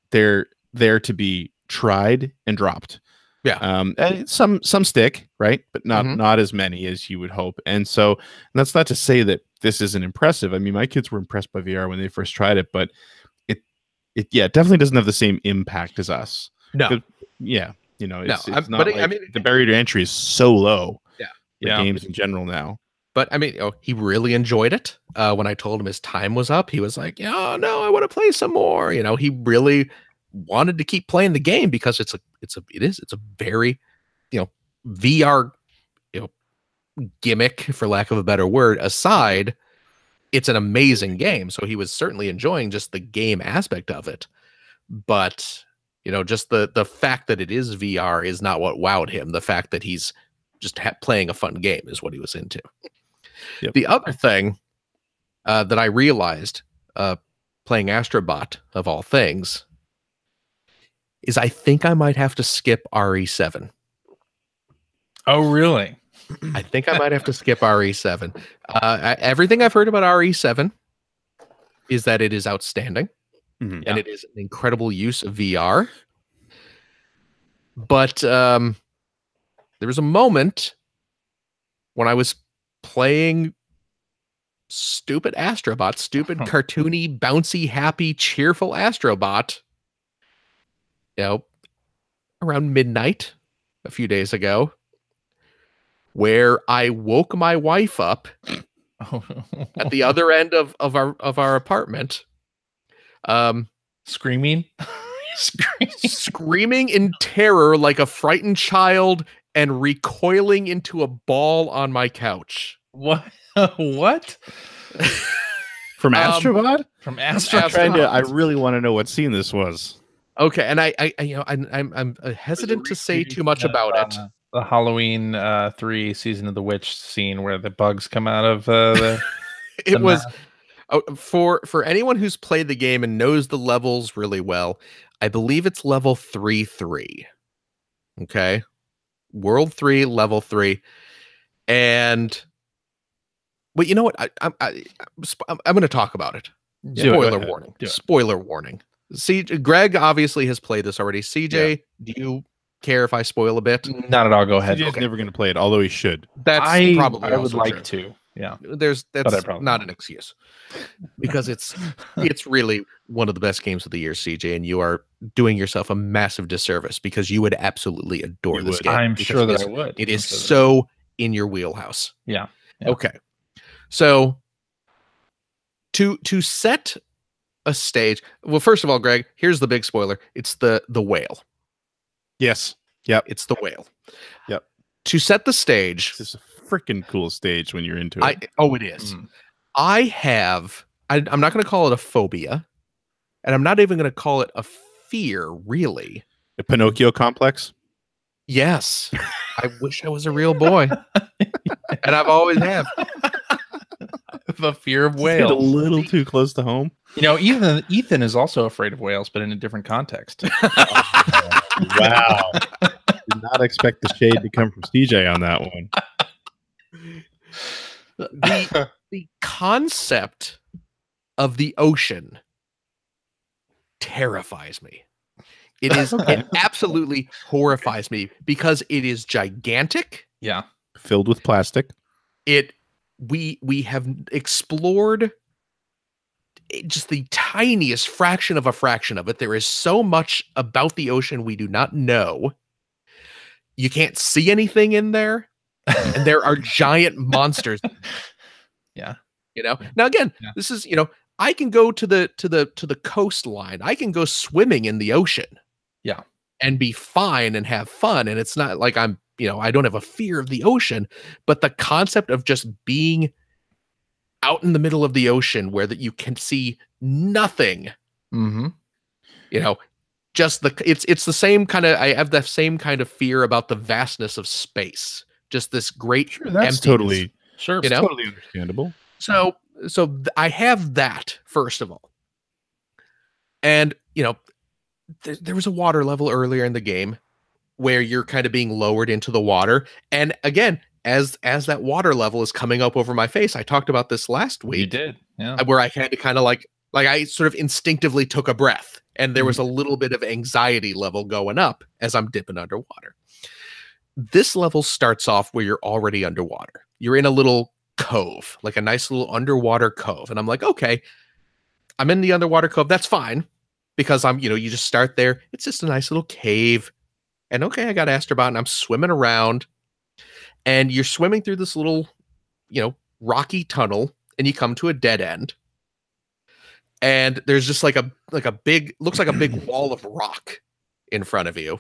they're there to be tried and dropped. Yeah. And some stick, right? But not as many as you would hope. And so, and that's not to say that this isn't impressive. I mean, my kids were impressed by VR when they first tried it, but it definitely doesn't have the same impact as us. No. Yeah. It's no, not the barrier to entry is so low. Yeah. games in general now. But I mean, he really enjoyed it. When I told him his time was up, he was like, "Oh no, I want to play some more." He really wanted to keep playing the game because it's a very, VR, gimmick, for lack of a better word, aside, it's an amazing game. So he was certainly enjoying just the game aspect of it. But just the fact that it is VR is not what wowed him. The fact that he's just playing a fun game is what he was into. Yep. The other thing that I realized playing Astrobot, of all things, is I think I might have to skip RE7. Oh, really? I think I might have to skip RE7. Everything I've heard about RE7 is that it is outstanding, and it is an incredible use of VR. But there was a moment when I was playing stupid Astrobot, cartoony, bouncy, happy, cheerful Astrobot, around midnight a few days ago, where I woke my wife up at the other end of our apartment, screaming screaming in terror like a frightened child and recoiling into a ball on my couch. What? What? From Astrobot? From Astrobot. I really want to know what scene this was. Okay, and I'm hesitant to say too much about it. The Halloween 3 Season of the Witch scene where the bugs come out of the it was for anyone who's played the game and knows the levels really well, I believe it's level 3-3. Okay, World 3, level 3, but you know what? I'm going to talk about it. Spoiler warning. Spoiler warning. See, Greg obviously has played this already. CJ, do you care if I spoil a bit? Not at all. Go ahead. CJ's never going to play it, although he should. That's probably I would like to. Yeah. That's not an excuse, because it's really one of the best games of the year, CJ, and you are doing yourself a massive disservice because you would absolutely adore this game. I'm sure that I would. It is so in your wheelhouse. Yeah. Okay. So to set a stage, well, first of all, Greg, here's the big spoiler. It's the whale. Yes. Yep. It's the whale. Yep. To set the stage. This is a freaking cool stage when you're into it. It is. I'm not going to call it a phobia, and I'm not even going to call it a fear, really. The Pinocchio complex? Yes. I wish I was a real boy. And I've always have. The fear of whales. A little too close to home. Ethan is also afraid of whales, but in a different context. Wow. Did not expect the shade to come from CJ on that one. The concept of the ocean terrifies me. It is it absolutely horrifies me because it is gigantic. Yeah. Filled with plastic. We have explored just the tiniest fraction of a fraction of it. There is so much about the ocean we do not know. You can't see anything in there, and there are giant monsters. Yeah. Now again, this is, I can go to the coastline. I can go swimming in the ocean. Yeah. And be fine and have fun. And it's not like I'm, I don't have a fear of the ocean, but the concept of just being out in the middle of the ocean where that you can see nothing. Mm-hmm. Just it's the same kind of, I have the same kind of fear about the vastness of space. Just this great, that's totally totally understandable. So I have that, first of all. And, there was a water level earlier in the game where you're kind of being lowered into the water. And again, as that water level is coming up over my face, I talked about this last week. You did, yeah. Where I had to kind of like I sort of instinctively took a breath, and there was a little bit of anxiety level going up as I'm dipping underwater. This level starts off where you're already underwater. You're in a little cove, like a nice little underwater cove. And I'm like, okay, I'm in the underwater cove. That's fine. Because you just start there. It's just a nice little cave. And okay, I got Astrobot and I'm swimming around. and you're swimming through this little, rocky tunnel, and you come to a dead end. And there's just like a big, looks like a big wall of rock in front of you.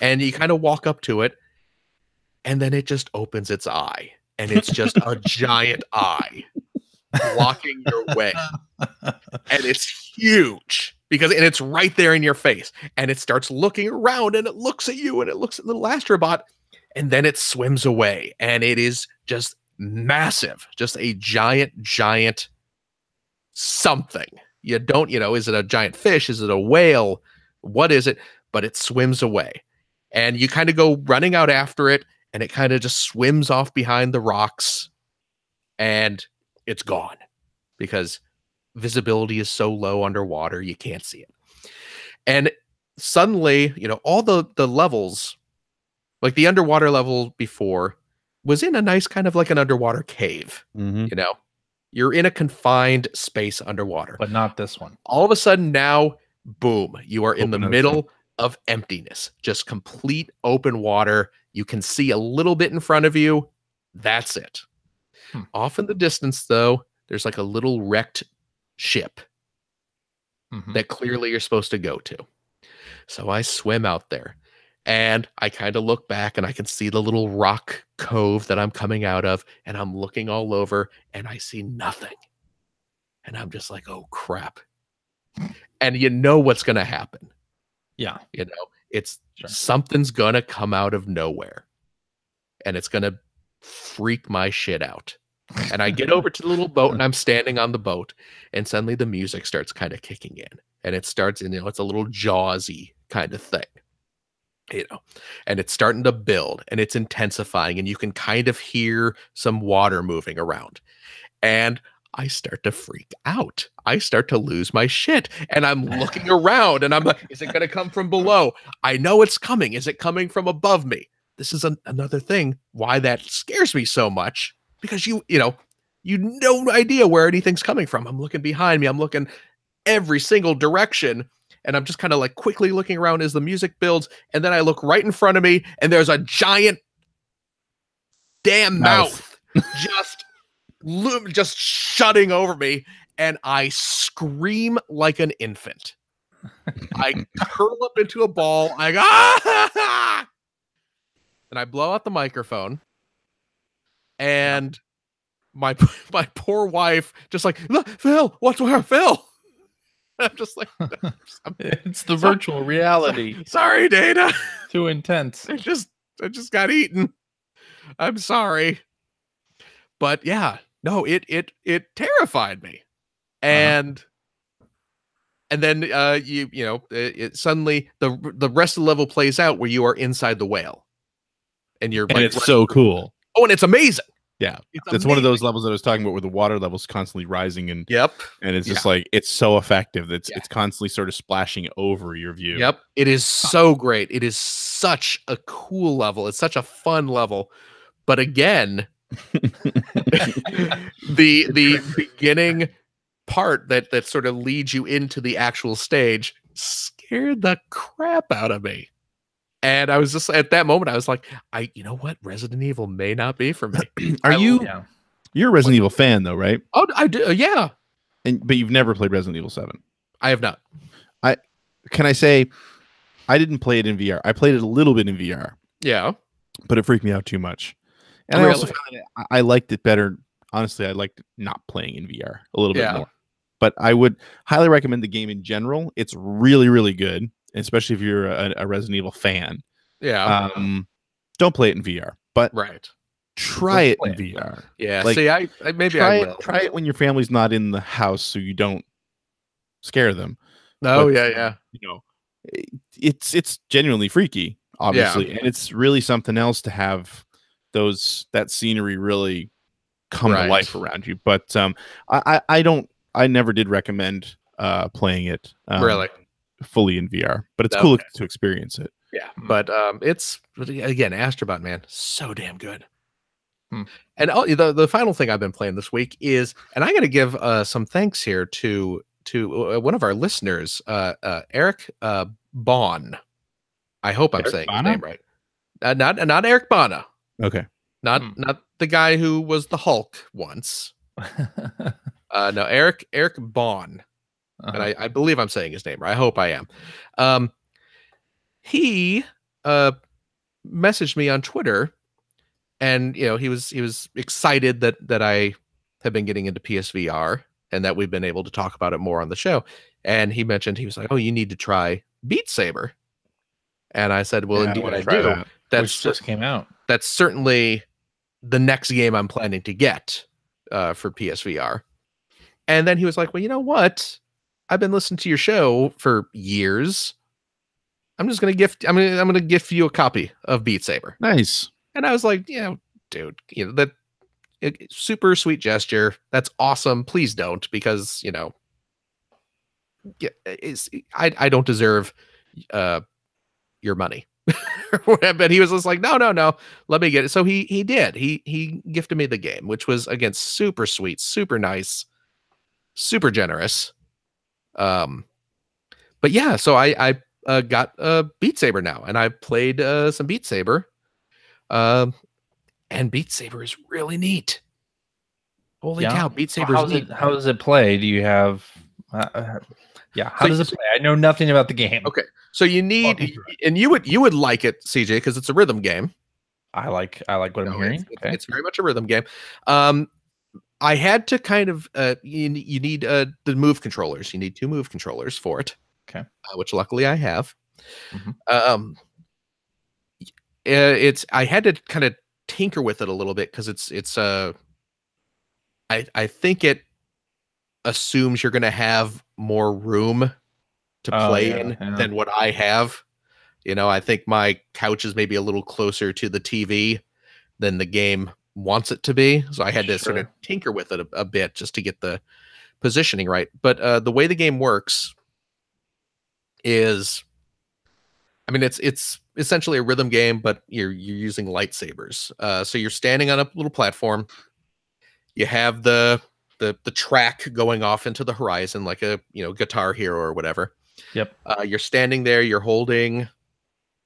And you kind of walk up to it, and then it just opens its eye, and it's just a giant eye blocking your way. And it's huge and it's right there in your face. And it starts looking around, and it looks at you, and it looks at little Astrobot, and then it swims away. And it is just massive, just a giant something. You don't, is it a giant fish? Is it a whale? What is it? But it swims away, and you kind of go running out after it, and it kind of just swims off behind the rocks, and it's gone because visibility is so low underwater, you can't see it. And suddenly, all the levels, like the underwater level before was in a nice kind of like an underwater cave. You're in a confined space underwater, but not this one. All of a sudden now, boom, you are in the middle of emptiness, just complete open water. You can see a little bit in front of you. That's it. Off in the distance, though, there's like a little wrecked ship that clearly you're supposed to go to. So I swim out there, and I kind of look back, and I can see the little rock cove that I'm coming out of, and I'm looking all over, and I see nothing. And I'm just like, oh, crap. And you know what's going to happen. Yeah. It's something's going to come out of nowhere, and it's going to freak my shit out. And I get over to the little boat, and I'm standing on the boat, and suddenly the music starts kind of kicking in, and it starts in, it's a little Jaws-y kind of thing, and it's starting to build, and it's intensifying, and you can kind of hear some water moving around, and I start to freak out. I start to lose my shit, and I'm looking around, and I'm like, is it going to come from below? I know it's coming. Is it coming from above me? This is another thing why that scares me so much. Because you no idea where anything's coming from. I'm looking behind me. I'm looking every single direction. And I'm just kind of like quickly looking around as the music builds. And then I look right in front of me, and there's a giant damn mouth just shutting over me. And I scream like an infant. I curl up into a ball. I go, ah! And I blow out the microphone. And my poor wife just like, Phil, what's wrong, Phil? I'm just like, it's the virtual reality. Sorry, Dana. Too intense. I just got eaten. I'm sorry. But yeah, no, it terrified me. And then it suddenly the rest of the level plays out where you are inside the whale. And it's so cool. Oh, and it's amazing. Yeah, it's one of those levels that I was talking about where the water level's constantly rising, and and it's just like it's so effective that it's constantly sort of splashing over your view. Yep, it is so great. It is such a cool level. It's such a fun level. But again, the beginning part that sort of leads you into the actual stage scared the crap out of me. And I was just at that moment, I was like, you know what? Resident Evil may not be for me. You're a Resident Evil fan, though, right? Oh, I do. Yeah. But you've never played Resident Evil 7. I have not. Can I say I didn't play it in VR. I played it a little bit in VR. Yeah. But it freaked me out too much. And I also found I liked it better. Honestly, I liked not playing in VR a little bit more. But I would highly recommend the game in general. It's really, really good. Especially if you're a Resident Evil fan. Yeah. Don't play it in VR, but try it in VR. Yeah. Like, see, I will. Try it when your family's not in the house, so you don't scare them. Oh, yeah. It's genuinely freaky, obviously, and it's really something else to have that scenery really come to life around you. But I never did recommend playing it. Really. Fully in VR, but it's cool to experience it. Yeah, but it's again, Astrobot, man, so damn good. And the final thing I've been playing this week is, and I got to give some thanks here to one of our listeners, Eric Bon. I hope I'm saying his name right. Not Eric Bana. Okay. not the guy who was the Hulk once. No, Eric Baughn, and I believe I'm saying his name right. I hope I am. He messaged me on Twitter, and he was excited that I have been getting into PSVR and that we've been able to talk about it more on the show. And he was like, "Oh, you need to try Beat Saber." And I said, "Well, indeed I do." Which just came out. That's certainly the next game I'm planning to get for PSVR. And then he was like, "Well, you know what? I've been listening to your show for years. I'm going to gift you a copy of Beat Saber." Nice. And I was like, dude, that super sweet gesture. That's awesome. Please don't, because I don't deserve your money. But he was just like, no, let me get it. So he did. He gifted me the game, which was, again, super sweet, super nice, super generous. But yeah, so I got Beat Saber now, and I played some Beat Saber. And Beat Saber is really neat. Holy cow, Beat Saber is neat. How does it play? Do you have how does it play? I know nothing about the game. Okay. So you need, and you would like it, CJ, because it's a rhythm game. I like what I'm hearing. It's very much a rhythm game. I had to kind of you need the move controllers. You need 2 move controllers for it. Okay. Which luckily I have. I had to kind of tinker with it a little bit, because I think it assumes you're going to have more room to play in than what I have. I think my couch is maybe a little closer to the TV than the game wants it to be. So I had to sort of tinker with it a bit just to get the positioning right. But the way the game works is, it's essentially a rhythm game, but you're using lightsabers. So you're standing on a little platform. You have the track going off into the horizon, like a Guitar Hero or whatever. Yep. You're standing there. You're holding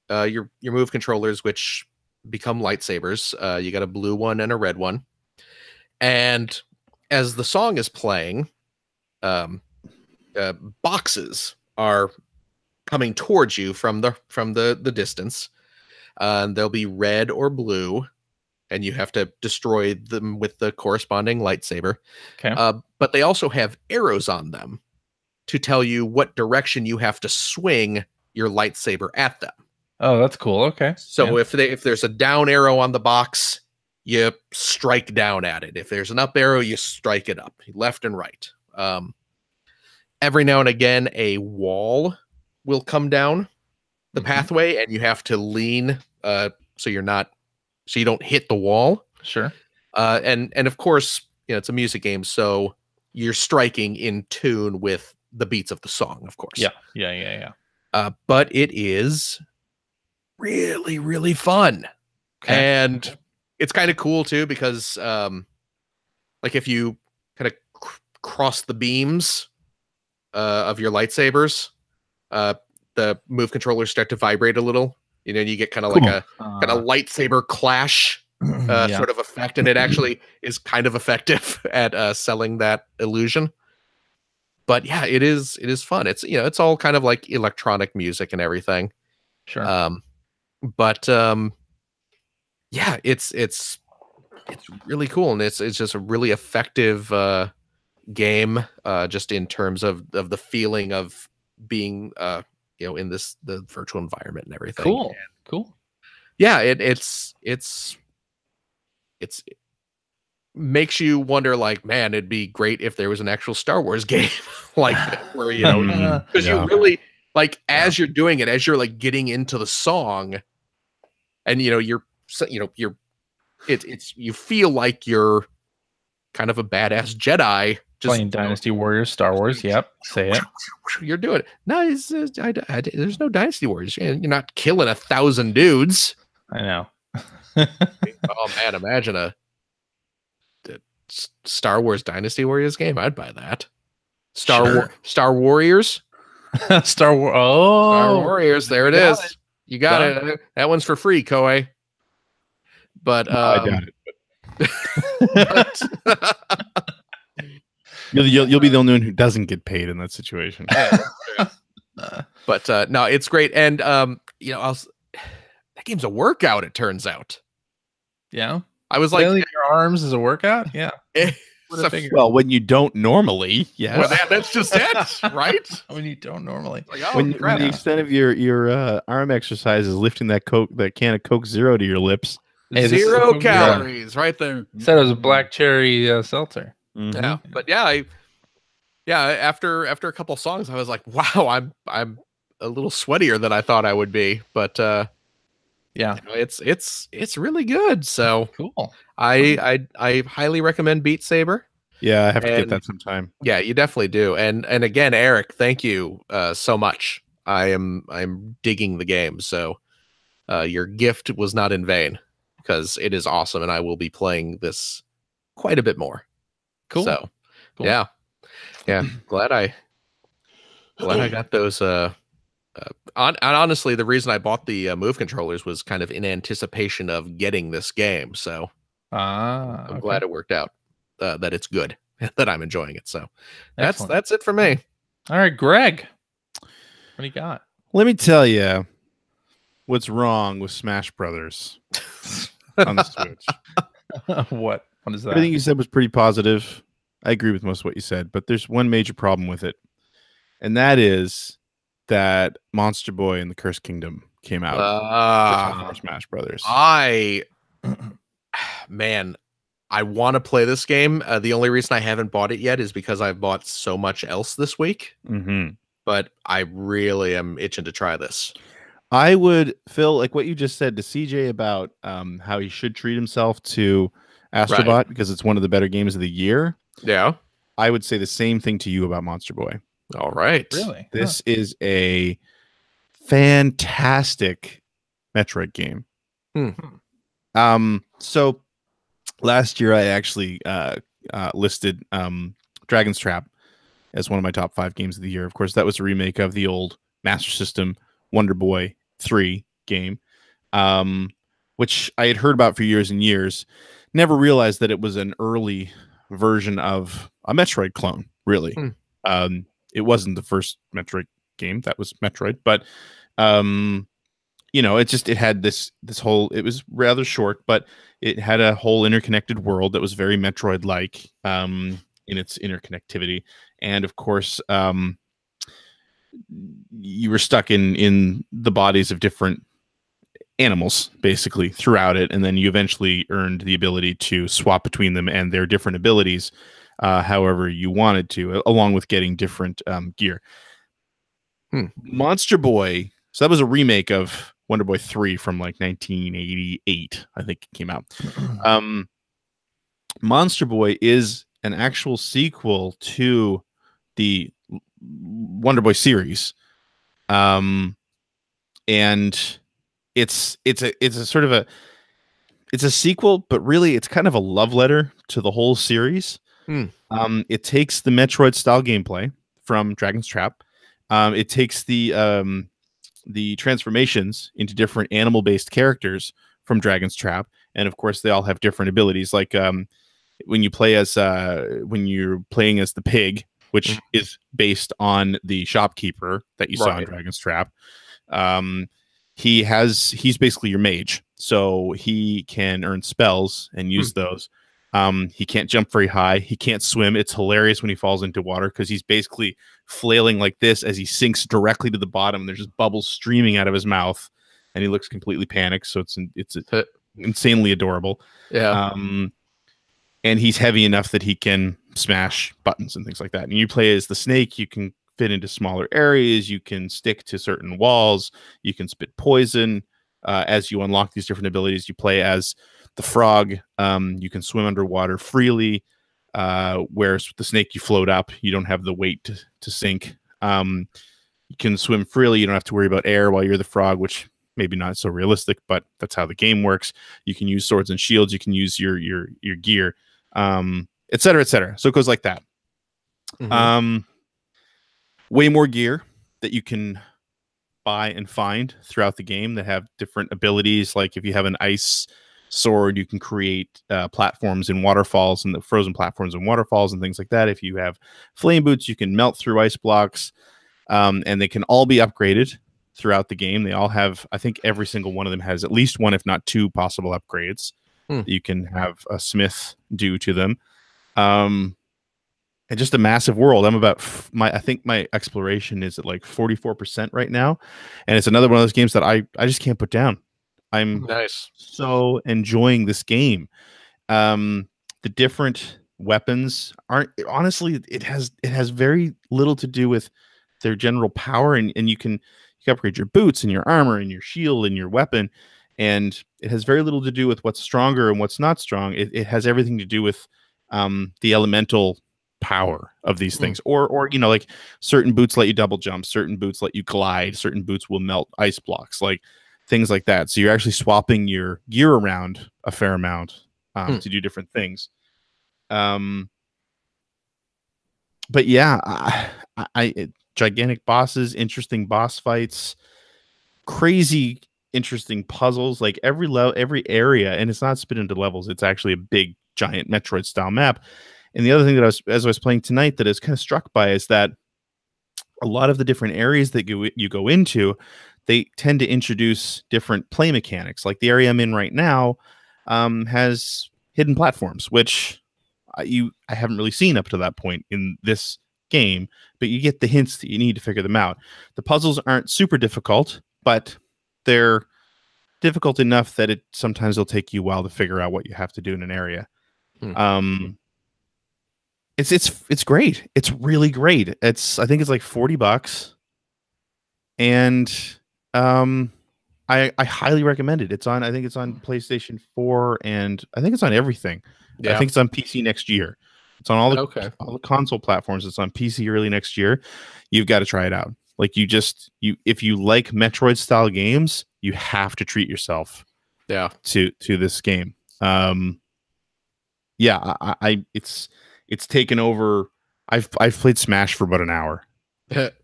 your move controllers, which become lightsabers. You got a blue one and a red one. And as the song is playing, boxes are coming towards you from the distance. They'll be red or blue, and you have to destroy them with the corresponding lightsaber. Okay. But they also have arrows on them to tell you what direction you have to swing your lightsaber at them. Oh, that's cool. Okay. So if there's a down arrow on the box, you strike down at it. If there's an up arrow, you strike it up, left and right. Every now and again, a wall will come down the pathway, and you have to lean so you don't hit the wall. Sure. And of course, it's a music game, so you're striking in tune with the beats of the song, of course. Yeah. But it is really, really fun. Okay. And it's kind of cool too, because like if you kind of cross the beams of your lightsabers, the move controllers start to vibrate a little. You get kind of like a kind of lightsaber clash sort of effect, and it actually is kind of effective at selling that illusion. But yeah, it is fun. It's it's all kind of like electronic music and everything. Sure. But yeah, it's really cool, and it's just a really effective game, just in terms of the feeling of being in the virtual environment and everything. Cool. Yeah, it's makes you wonder, like, man, it'd be great if there was an actual Star Wars game like that, where because you really, like, as you're doing it, as you're like getting into the song, and you feel like you're kind of a badass Jedi just playing Dynasty Warriors, Star Wars. Yep, say it. You're doing it. No, there's no Dynasty Warriors. You're not killing 1,000 dudes. I know. Oh man, imagine a Star Wars Dynasty Warriors game. I'd buy that. Star Warriors. Star Warriors. There it is. You got it. That one's for free, Koei. But I doubt it. but You'll be the only one who doesn't get paid in that situation. But no, it's great, and that game's a workout. It turns out. Yeah, I was like, your arms is a workout. Yeah. Well, when you don't normally, yes. Well, that's just it, right? When you don't normally. Like, oh, when the extent of your arm exercise is lifting that can of Coke Zero to your lips. Hey, Zero calories, right there. Said it was a black cherry seltzer. Mm-hmm. Yeah, but after a couple songs, I was like, wow, I'm a little sweatier than I thought I would be. But it's really good. So cool. I highly recommend Beat Saber. Yeah, I have to get that sometime. Yeah, you definitely do. And again, Eric, thank you so much. I'm digging the game. So your gift was not in vain, because it is awesome, and I will be playing this quite a bit more. Cool. So cool. yeah. Glad I got those. Honestly, the reason I bought the Move controllers was kind of in anticipation of getting this game. So I'm glad it worked out. That it's good, that I'm enjoying it. So that's it for me. All right, Greg, what do you got? Let me tell you what's wrong with Smash Brothers on the Switch. What is that? Everything you said was pretty positive. I agree with most of what you said, but there's one major problem with it, and that is that Monster Boy and the Cursed Kingdom came out for Smash Brothers. I want to play this game. The only reason I haven't bought it yet is because I've bought so much else this week. Mm-hmm. But I really am itching to try this. I would, Phil, like what you just said to CJ about how he should treat himself to Astrobot because it's one of the better games of the year. Yeah. I would say the same thing to you about Monster Boy. All right. Really? This is a fantastic Metroid game. So last year I actually listed Dragon's Trap as one of my top 5 games of the year. Of course, that was a remake of the old Master System Wonder Boy 3 game, which I had heard about for years and years. Never realized that it was an early version of a Metroid clone, really. It wasn't the first Metroid game. That was Metroid, but it had this whole, it was rather short, but it had a whole interconnected world that was very Metroid-like in its interconnectivity. And of course, you were stuck in the bodies of different animals basically throughout it, and then you eventually earned the ability to swap between them and their different abilities however you wanted to, along with getting different gear. Monster Boy, so that was a remake of Wonder Boy 3 from like 1988, I think it came out. Monster Boy is an actual sequel to the Wonder Boy series, and it's a sort of it's a sequel, but really it's kind of a love letter to the whole series. It takes the Metroid style gameplay from Dragon's Trap. It takes the transformations into different animal based characters from Dragon's Trap, and of course they all have different abilities. Like when you play as when you're playing as the pig, which is based on the shopkeeper that you saw in Dragon's Trap. He's basically your mage, so he can earn spells and use those. He can't jump very high. He can't swim. It's hilarious when he falls into water because he's basically flailing like this as he sinks directly to the bottom. There's just bubbles streaming out of his mouth, and he looks completely panicked. So it's insanely adorable. Yeah. And he's heavy enough that he can smash buttons and things like that. And you play as the snake. You can fit into smaller areas. You can stick to certain walls. You can spit poison. As you unlock these different abilities, you play as the frog. You can swim underwater freely, whereas with the snake, you float up. You don't have the weight to sink. You can swim freely. You don't have to worry about air while you're the frog, which maybe not so realistic, but that's how the game works. You can use swords and shields. You can use your gear, et cetera, et cetera. So it goes like that. Way more gear that you can buy and find throughout the game that have different abilities. Like if you have an ice sword. You can create platforms in waterfalls and the frozen platforms and waterfalls and things like that. If you have flame boots, you can melt through ice blocks, and they can all be upgraded throughout the game. They all have, I think every single one of them has at least one, if not two possible upgrades. You can have a smith do to them. And just a massive world. I'm about I think my exploration is at like 44% right now. And it's another one of those games that I just can't put down. I'm so enjoying this game. The different weapons aren't, honestly, it has very little to do with their general power, and you can upgrade your boots and your armor and your shield and your weapon, and it has very little to do with what's stronger and what's not strong. It has everything to do with the elemental power of these things, or you know, like certain boots let you double jump, certain boots let you glide, certain boots will melt ice blocks, like things like that. So you're actually swapping your gear around a fair amount to do different things. But yeah, gigantic bosses, interesting boss fights, crazy interesting puzzles, like every area, and it's not split into levels, it's actually a big giant Metroid style map. And the other thing that as I was playing tonight that I was kind of struck by is that a lot of the different areas that you go into, they tend to introduce different play mechanics. Like the area I'm in right now has hidden platforms, which I haven't really seen up to that point in this game, but you get the hints that you need to figure them out. The puzzles aren't super difficult, but they're difficult enough that sometimes it'll take you a while to figure out what you have to do in an area. It's great. It's really great. I think it's like $40, and I highly recommend it. I think it's on PlayStation 4, and I think it's on everything. I think it's on PC next year. It's on all the console platforms. It's on PC early next year. You've got to try it out. Like if you like Metroid style games, you have to treat yourself to this game. It's taken over. I've played Smash for about an hour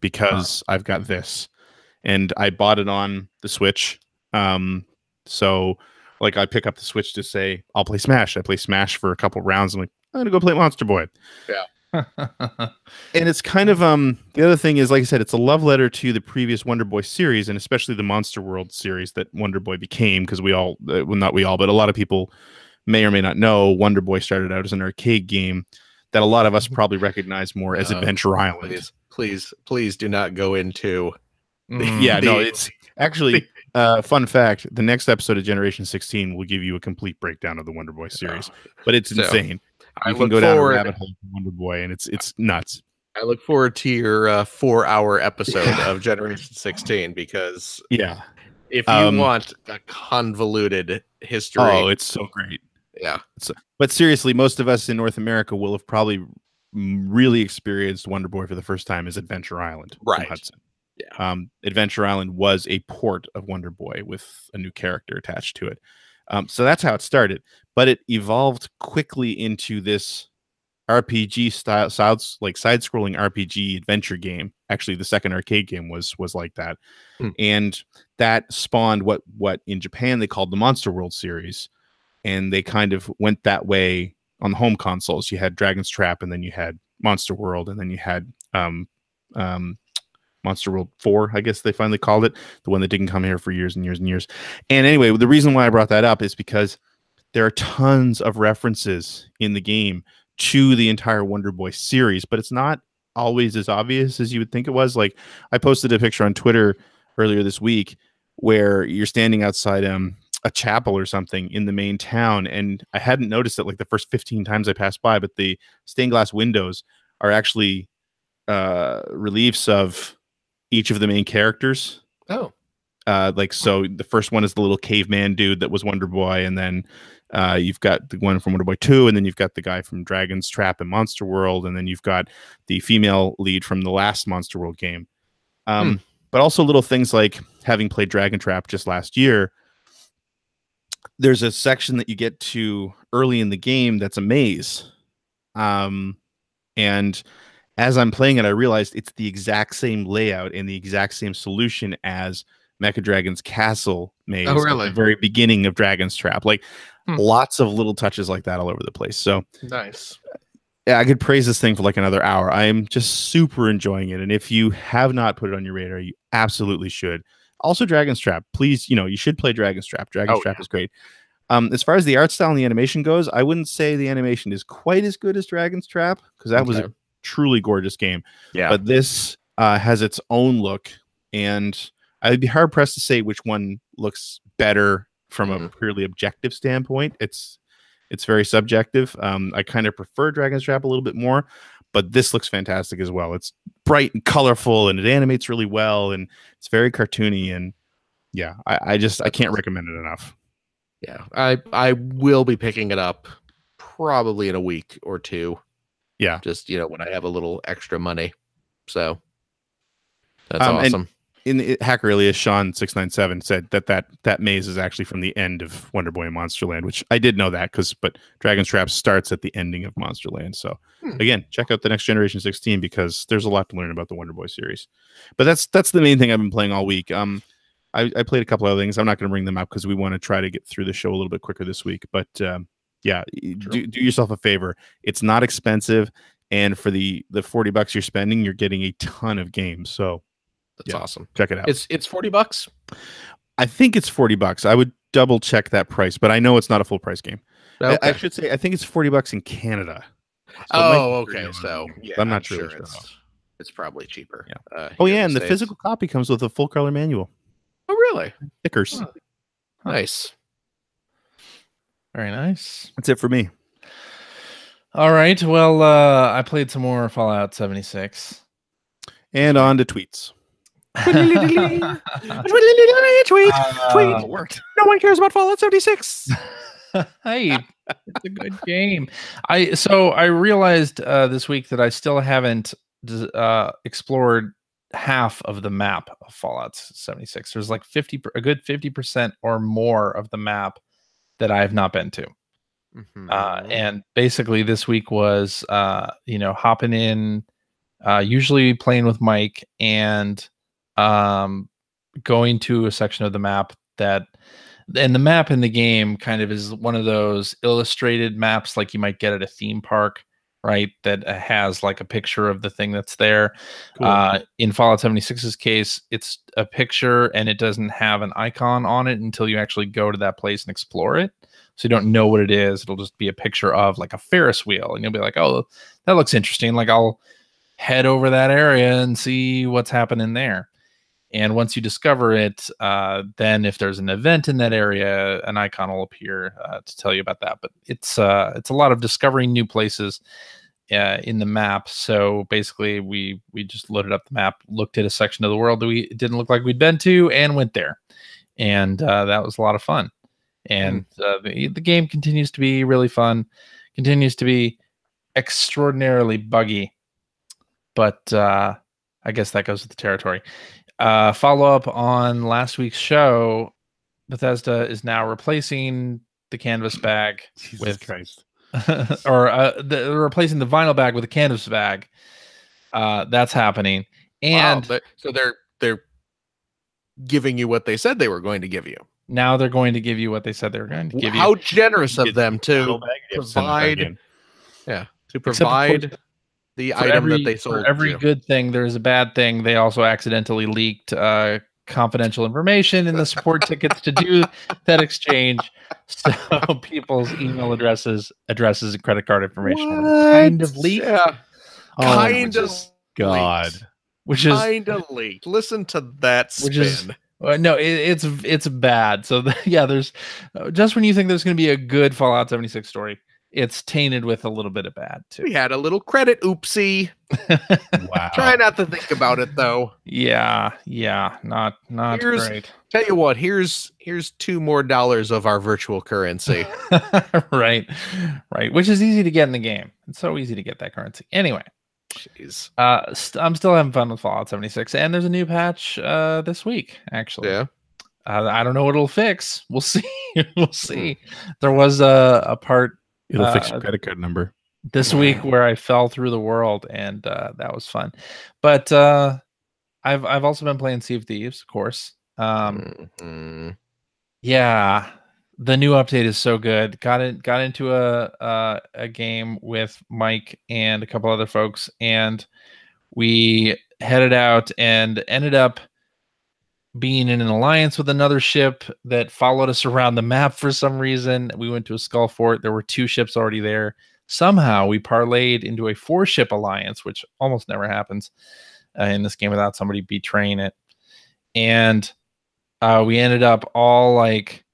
because I've got this, and I bought it on the Switch. So like I pick up the Switch to say I'll play Smash. I play Smash for a couple rounds. I'm like, I'm gonna go play Monster Boy. Yeah. And it's kind of the other thing is, like I said, it's a love letter to the previous Wonder Boy series, and especially the Monster World series that Wonder Boy became, because not we all, but a lot of people may or may not know Wonder Boy started out as an arcade game that a lot of us probably recognize more as Adventure Island. Please do not go into it's actually fun fact, the next episode of Generation 16 will give you a complete breakdown of the Wonder Boy series, but it's insane. You can go down a rabbit hole for Wonder Boy, and it's nuts. I look forward to your 4-hour episode of Generation 16, because if you want a convoluted history, it's so great. Yeah. But seriously, most of us in North America will have probably really experienced Wonder Boy for the first time as Adventure Island from Hudson. Yeah. Adventure Island was a port of Wonder Boy with a new character attached to it. So that's how it started, but it evolved quickly into this RPG style, side-scrolling RPG adventure game. Actually, the second arcade game was like that, and that spawned what in Japan they called the Monster World series, and they kind of went that way on the home consoles. You had Dragon's Trap, and then you had Monster World, and then you had Monster World 4, I guess they finally called it, the one that didn't come here for years and years and years. And anyway, the reason why I brought that up is because there are tons of references in the game to the entire Wonder Boy series, but it's not always as obvious as you would think it was. Like, I posted a picture on Twitter earlier this week where you're standing outside a chapel or something in the main town, and I hadn't noticed it like the first 15 times I passed by, but the stained glass windows are actually reliefs of each of the main characters. So the first one is the little caveman dude that was Wonder Boy, and then you've got the one from Wonder Boy 2, and then you've got the guy from Dragon's Trap and Monster World, and then you've got the female lead from the last Monster World game. But also little things like, having played Dragon Trap just last year, there's a section that you get to early in the game that's a maze. And as I'm playing it, I realized it's the exact same layout and the exact same solution as Mecha Dragon's Castle maze Oh, really? at the very beginning of Dragon's Trap. Like lots of little touches like that all over the place. So nice. Yeah, I could praise this thing for like another hour. I am just super enjoying it. And if you have not put it on your radar, you absolutely should. Also, Dragon's Trap. Please, you should play Dragon's Trap. Dragon's Trap is great. As far as the art style and the animation goes, I wouldn't say the animation is quite as good as Dragon's Trap because that was a truly gorgeous game. Yeah. But this has its own look, and I'd be hard pressed to say which one looks better from a purely objective standpoint. It's very subjective. I kind of prefer Dragon's Trap a little bit more, but this looks fantastic as well. It's bright and colorful, and it animates really well, and it's very cartoony. And yeah, I can't recommend it enough. Yeah, I will be picking it up probably in a week or two. Yeah, just when I have a little extra money. So that's awesome. In the Hacker Alias, Sean697 said that maze is actually from the end of Wonder Boy and Monsterland, which I did know that but Dragon's Trap starts at the ending of Monsterland. So again, check out the Next Generation 16 because there's a lot to learn about the Wonder Boy series. But that's the main thing I've been playing all week. I played a couple other things. I'm not going to bring them up because we want to try to get through the show a little bit quicker this week. But yeah, do yourself a favor. It's not expensive, and for the $40 you're spending, you're getting a ton of games. So. That's awesome. Check it out. It's $40. I think it's $40. I would double check that price, but I know it's not a full price game. Okay. I should say I think it's $40 in Canada. So okay. So yeah, I'm not sure sure. It's probably cheaper. Yeah. And the physical copy comes with a full color manual. Oh, really? Stickers. Huh. Nice. Very nice. That's it for me. All right. Well, I played some more Fallout 76. And on to tweets. Tweet. Worked. No one cares about Fallout 76. Hey, it's a good game. I realized this week that I still haven't explored half of the map of Fallout 76. There's like a good 50% or more of the map that I have not been to. And basically this week was hopping in, usually playing with Mike and going to a section of the map and the map in the game kind of is one of those illustrated maps like you might get at a theme park, right? That has like a picture of the thing that's there. Cool. In Fallout 76's case, it's a picture and it doesn't have an icon on it until you actually go to that place and explore it. So you don't know what it is. It'll just be a picture of like a Ferris wheel and you'll be like, oh, that looks interesting. Like I'll head over that area and see what's happening there. And once you discover it, then if there's an event in that area, an icon will appear to tell you about that. But it's a lot of discovering new places in the map. So basically, we just loaded up the map, looked at a section of the world that it didn't look like we'd been to, and went there. And that was a lot of fun. And the game continues to be really fun, continues to be extraordinarily buggy. But I guess that goes with the territory. Follow up on last week's show, Bethesda is now replacing the canvas bag with Christ. they're replacing the vinyl bag with a canvas bag. That's happening. And wow, so they're giving you what they said they were going to give you. Now they're going to give you what they said they were going to give you. How generous of them to provide the item that they sold. For every good thing, there's a bad thing. They also accidentally leaked confidential information in the support tickets to do that exchange. So people's email addresses, and credit card information were kind of leaked. Yeah. Kind of. God. Which is kind of leaked. Listen to that spin. No, it's bad. So yeah, there's just when you think there's going to be a good Fallout 76 story, it's tainted with a little bit of bad too. We had a little credit oopsie. Wow. Try not to think about it though. Yeah, not great. Tell you what, here's $2 more of our virtual currency. right. Which is easy to get in the game. It's so easy to get that currency. Anyway. Jeez. I'm still having fun with Fallout 76, and there's a new patch this week, actually. Yeah. I don't know what it'll fix. We'll see. We'll see. There was a part. It'll fix your credit card number this week where I fell through the world, and that was fun. But I've also been playing Sea of Thieves, of course. Yeah, the new update is so good. Got into a game with Mike and a couple other folks, and we headed out and ended up being in an alliance with another ship that followed us around the map for some reason. We went to a skull fort. There were 2 ships already there. Somehow we parlayed into a 4-ship alliance, which almost never happens in this game without somebody betraying it. And we ended up all like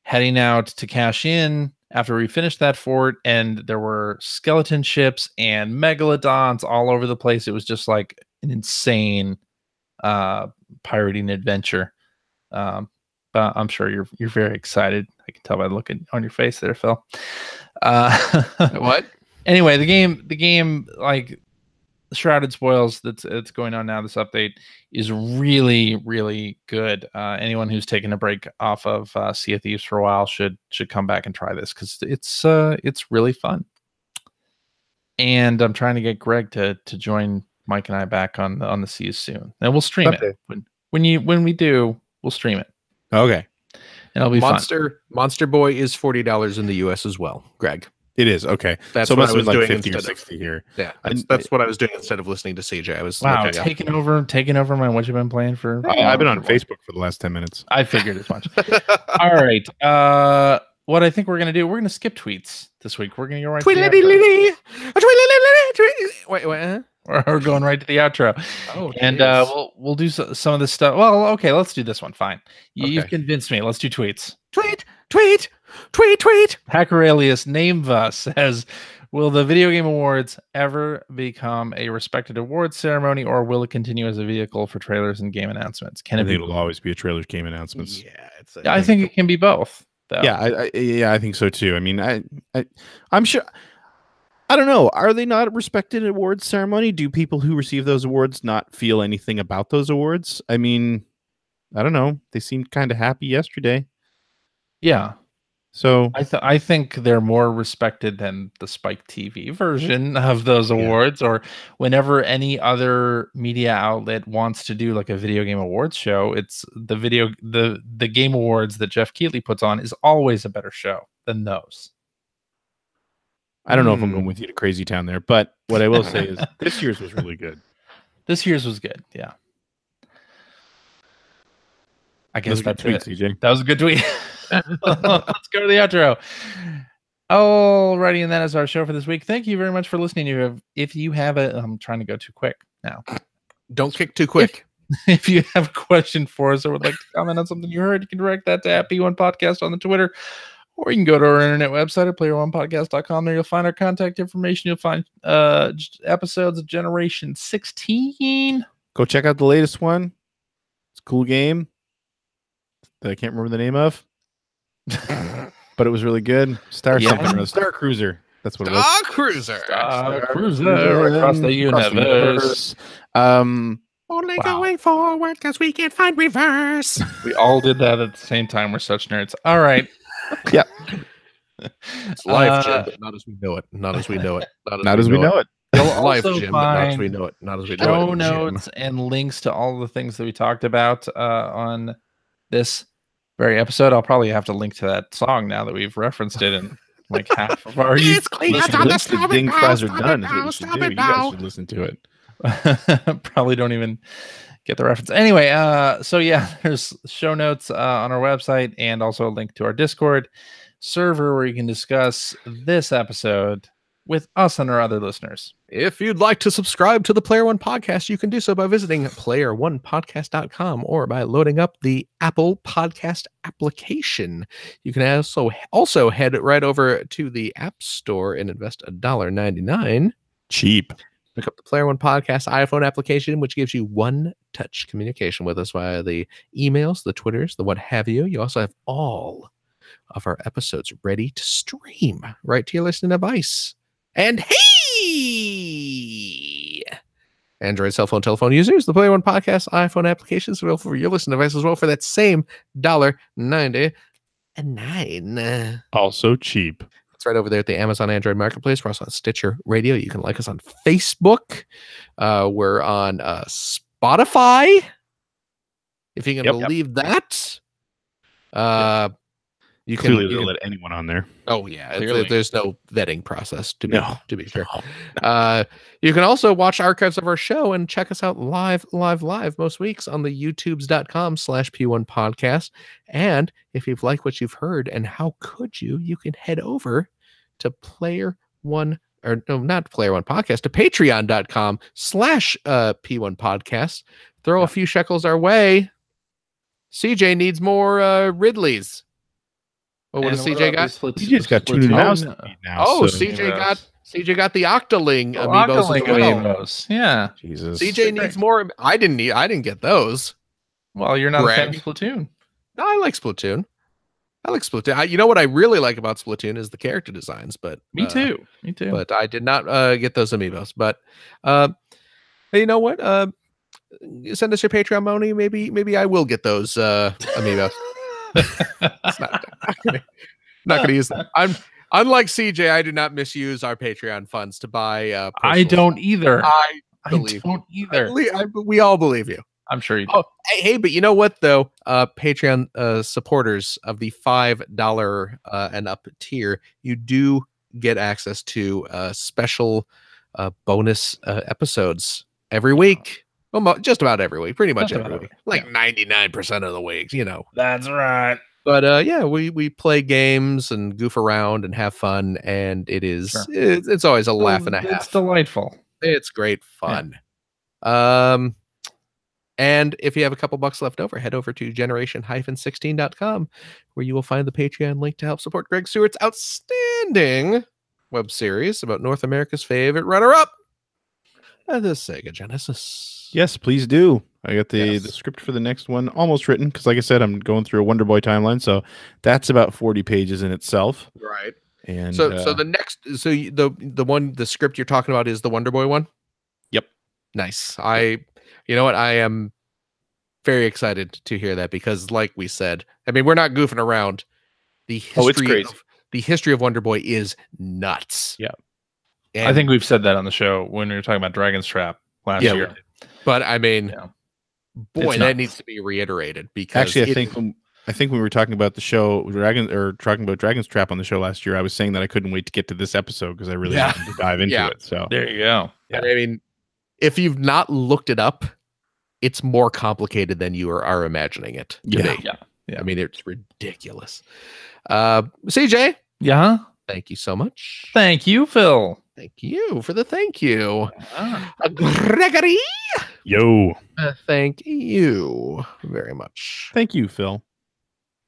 heading out to cash in after we finished that fort, and there were skeleton ships and megalodons all over the place. It was just like an insane pirating adventure. But I'm sure you're very excited. I can tell by the look on your face there, Phil. What? Anyway, the game, like Shrouded Spoils that's going on now, this update is really, really good. Anyone who's taken a break off of Sea of Thieves for a while should come back and try this, because it's really fun. And I'm trying to get Greg to join Mike and I back on the seas soon, and we'll stream it when we do. We'll stream it. Okay, and it'll be Monster Boy is $40 in the US as well, Greg. It is okay. That's so what I was like doing 50 or 60 here. Yeah, that's what I was doing instead of listening to CJ. I was taking over my what you've been playing for. I've been on Facebook for the last 10 minutes. I figured as much. All right. What I think we're gonna do, we're gonna skip tweets this week. We're gonna go right to the outro. We're going right to the outro. Oh, and we'll do some of this stuff. Well, okay, let's do this one. Fine. You've convinced me. Let's do tweets. Tweet. Hacker Alias Nameva says, will the Video Game Awards ever become a respected awards ceremony, or will it continue as a vehicle for trailers and game announcements? I think it'll always be a trailers, game announcements. Yeah, I think it can be both, though. Yeah, I think so too. I mean, I'm sure. I don't know. Are they not a respected awards ceremony? Do people who receive those awards not feel anything about those awards? I mean, I don't know. They seemed kind of happy yesterday. Yeah. So I think they're more respected than the Spike TV version of those awards, or whenever any other media outlet wants to do like a video game awards show. It's the game awards that Jeff Keighley puts on is always a better show than those. I don't know if I'm going with you to Crazy Town there, but what I will say is this year's was really good. This year's was good, yeah. I guess that's it. CJ. That was a good tweet. Let's go to the outro. Alrighty, and that is our show for this week. Thank you very much for listening. If you have I'm trying to go too quick now. Don't kick too quick. If you have a question for us or would like to comment on something you heard, you can direct that to @P1 Podcast on the Twitter. Or you can go to our internet website at player1podcast.com. There you'll find our contact information. You'll find episodes of Generation 16. Go check out the latest one. It's a cool game that I can't remember the name of. But it was really good. Star Cruiser. That's what it was. Star Cruiser across the universe. Only going forward because we can't find reverse. We all did that at the same time. We're such nerds. All right. Yeah. It's life, Jim, but not as we know it. Not as we know it. Not as we know it. Life, Jim, but not as we know it. Not as we know it. Show notes and links to all the things that we talked about on this very episode. I'll probably have to link to that song now that we've referenced it in like half of our Ding fries are done. Is what you should do. You guys should listen to it. Probably don't even get the reference. Anyway, so yeah, there's show notes on our website and also a link to our Discord server where you can discuss this episode with us and our other listeners. If you'd like to subscribe to the Player One Podcast, you can do so by visiting player1podcast.com or by loading up the Apple Podcast application. You can also head right over to the App Store and invest $1.99. Cheap. Pick up the Player One Podcast iPhone application, which gives you one-touch communication with us via the emails, the Twitters, the what have you. You also have all of our episodes ready to stream right to your listening device. And hey, Android cell phone, telephone users, the Player One Podcast iPhone application is available for your listening device as well for that same $1.99. Also cheap. It's right over there at the Amazon Android Marketplace. We're also on Stitcher Radio. You can like us on Facebook. We're on Spotify. If you can believe that. You can clearly they'll let anyone on there. Oh yeah, Clearly. there's no vetting process to be sure. You can also watch archives of our show and check us out live most weeks on the youtubes.com/P1 podcast. And if you've liked what you've heard, and how could you can head over to Player One, or no, not Player One Podcast, to patreon.com/P1 podcast. Throw a few shekels our way. CJ needs more Ridleys. Well, what does CJ got? CJ's got two new mouse now. CJ got the Octoling amiibos. Amiibos. Yeah. Jesus. CJ needs more. I didn't get those. Well, you're not a fan of Splatoon. No, I like Splatoon. You know what I really like about Splatoon is the character designs, but me too. But I did not get those amiibos. But you know what? Send us your Patreon money. Maybe I will get those amiibos. It's not gonna use them. Unlike CJ, I do not misuse our Patreon funds to buy I don't either. I don't either. We all believe you. I'm sure you do. Oh, hey, but you know what though? Patreon supporters of the $5 and up tier, you do get access to special bonus episodes every week. Well, just about every week, pretty much every week. Like 99% of the weeks, you know. That's right. But yeah, we play games and goof around and have fun, and it's always a laugh and a half. It's delightful. It's great fun. Yeah. And if you have a couple bucks left over, head over to generation-16.com, where you will find the Patreon link to help support Greg Stewart's outstanding web series about North America's favorite runner-up, the Sega Genesis. Yes, please do. I got the script for the next one almost written because, like I said, I'm going through a Wonder Boy timeline, so that's about 40 pages in itself. Right. And so the script you're talking about is the Wonder Boy one. Yep. Nice. You know what? I am very excited to hear that because, like we said, I mean, we're not goofing around. It's crazy. The history of Wonder Boy is nuts. Yeah. And I think we've said that on the show when we were talking about Dragon's Trap last year. But I mean, boy, that needs to be reiterated because actually, I think when we were talking about the show talking about Dragon's Trap on the show last year, I was saying that I couldn't wait to get to this episode because I really wanted to dive into it. So there you go. Yeah. I mean, if you've not looked it up, it's more complicated than you are imagining it to be. Yeah. I mean, it's ridiculous. CJ. Yeah. Thank you so much. Thank you, Phil. Thank you for the thank you. Gregory. Yo. Thank you very much. Thank you, Phil.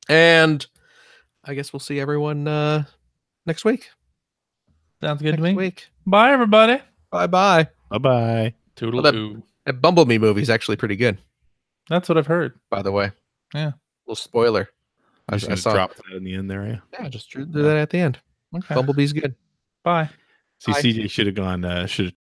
And I guess we'll see everyone next week. Sounds good to me. Week. Bye, everybody. Bye-bye. Bye-bye. Toodle-oo. That Bumblebee movie is actually pretty good. That's what I've heard. By the way. Yeah. Little spoiler. I saw drop that in the end there. Yeah, just do that at the end. Okay. Bumblebee's good. Bye. See, CJ should have gone. Should have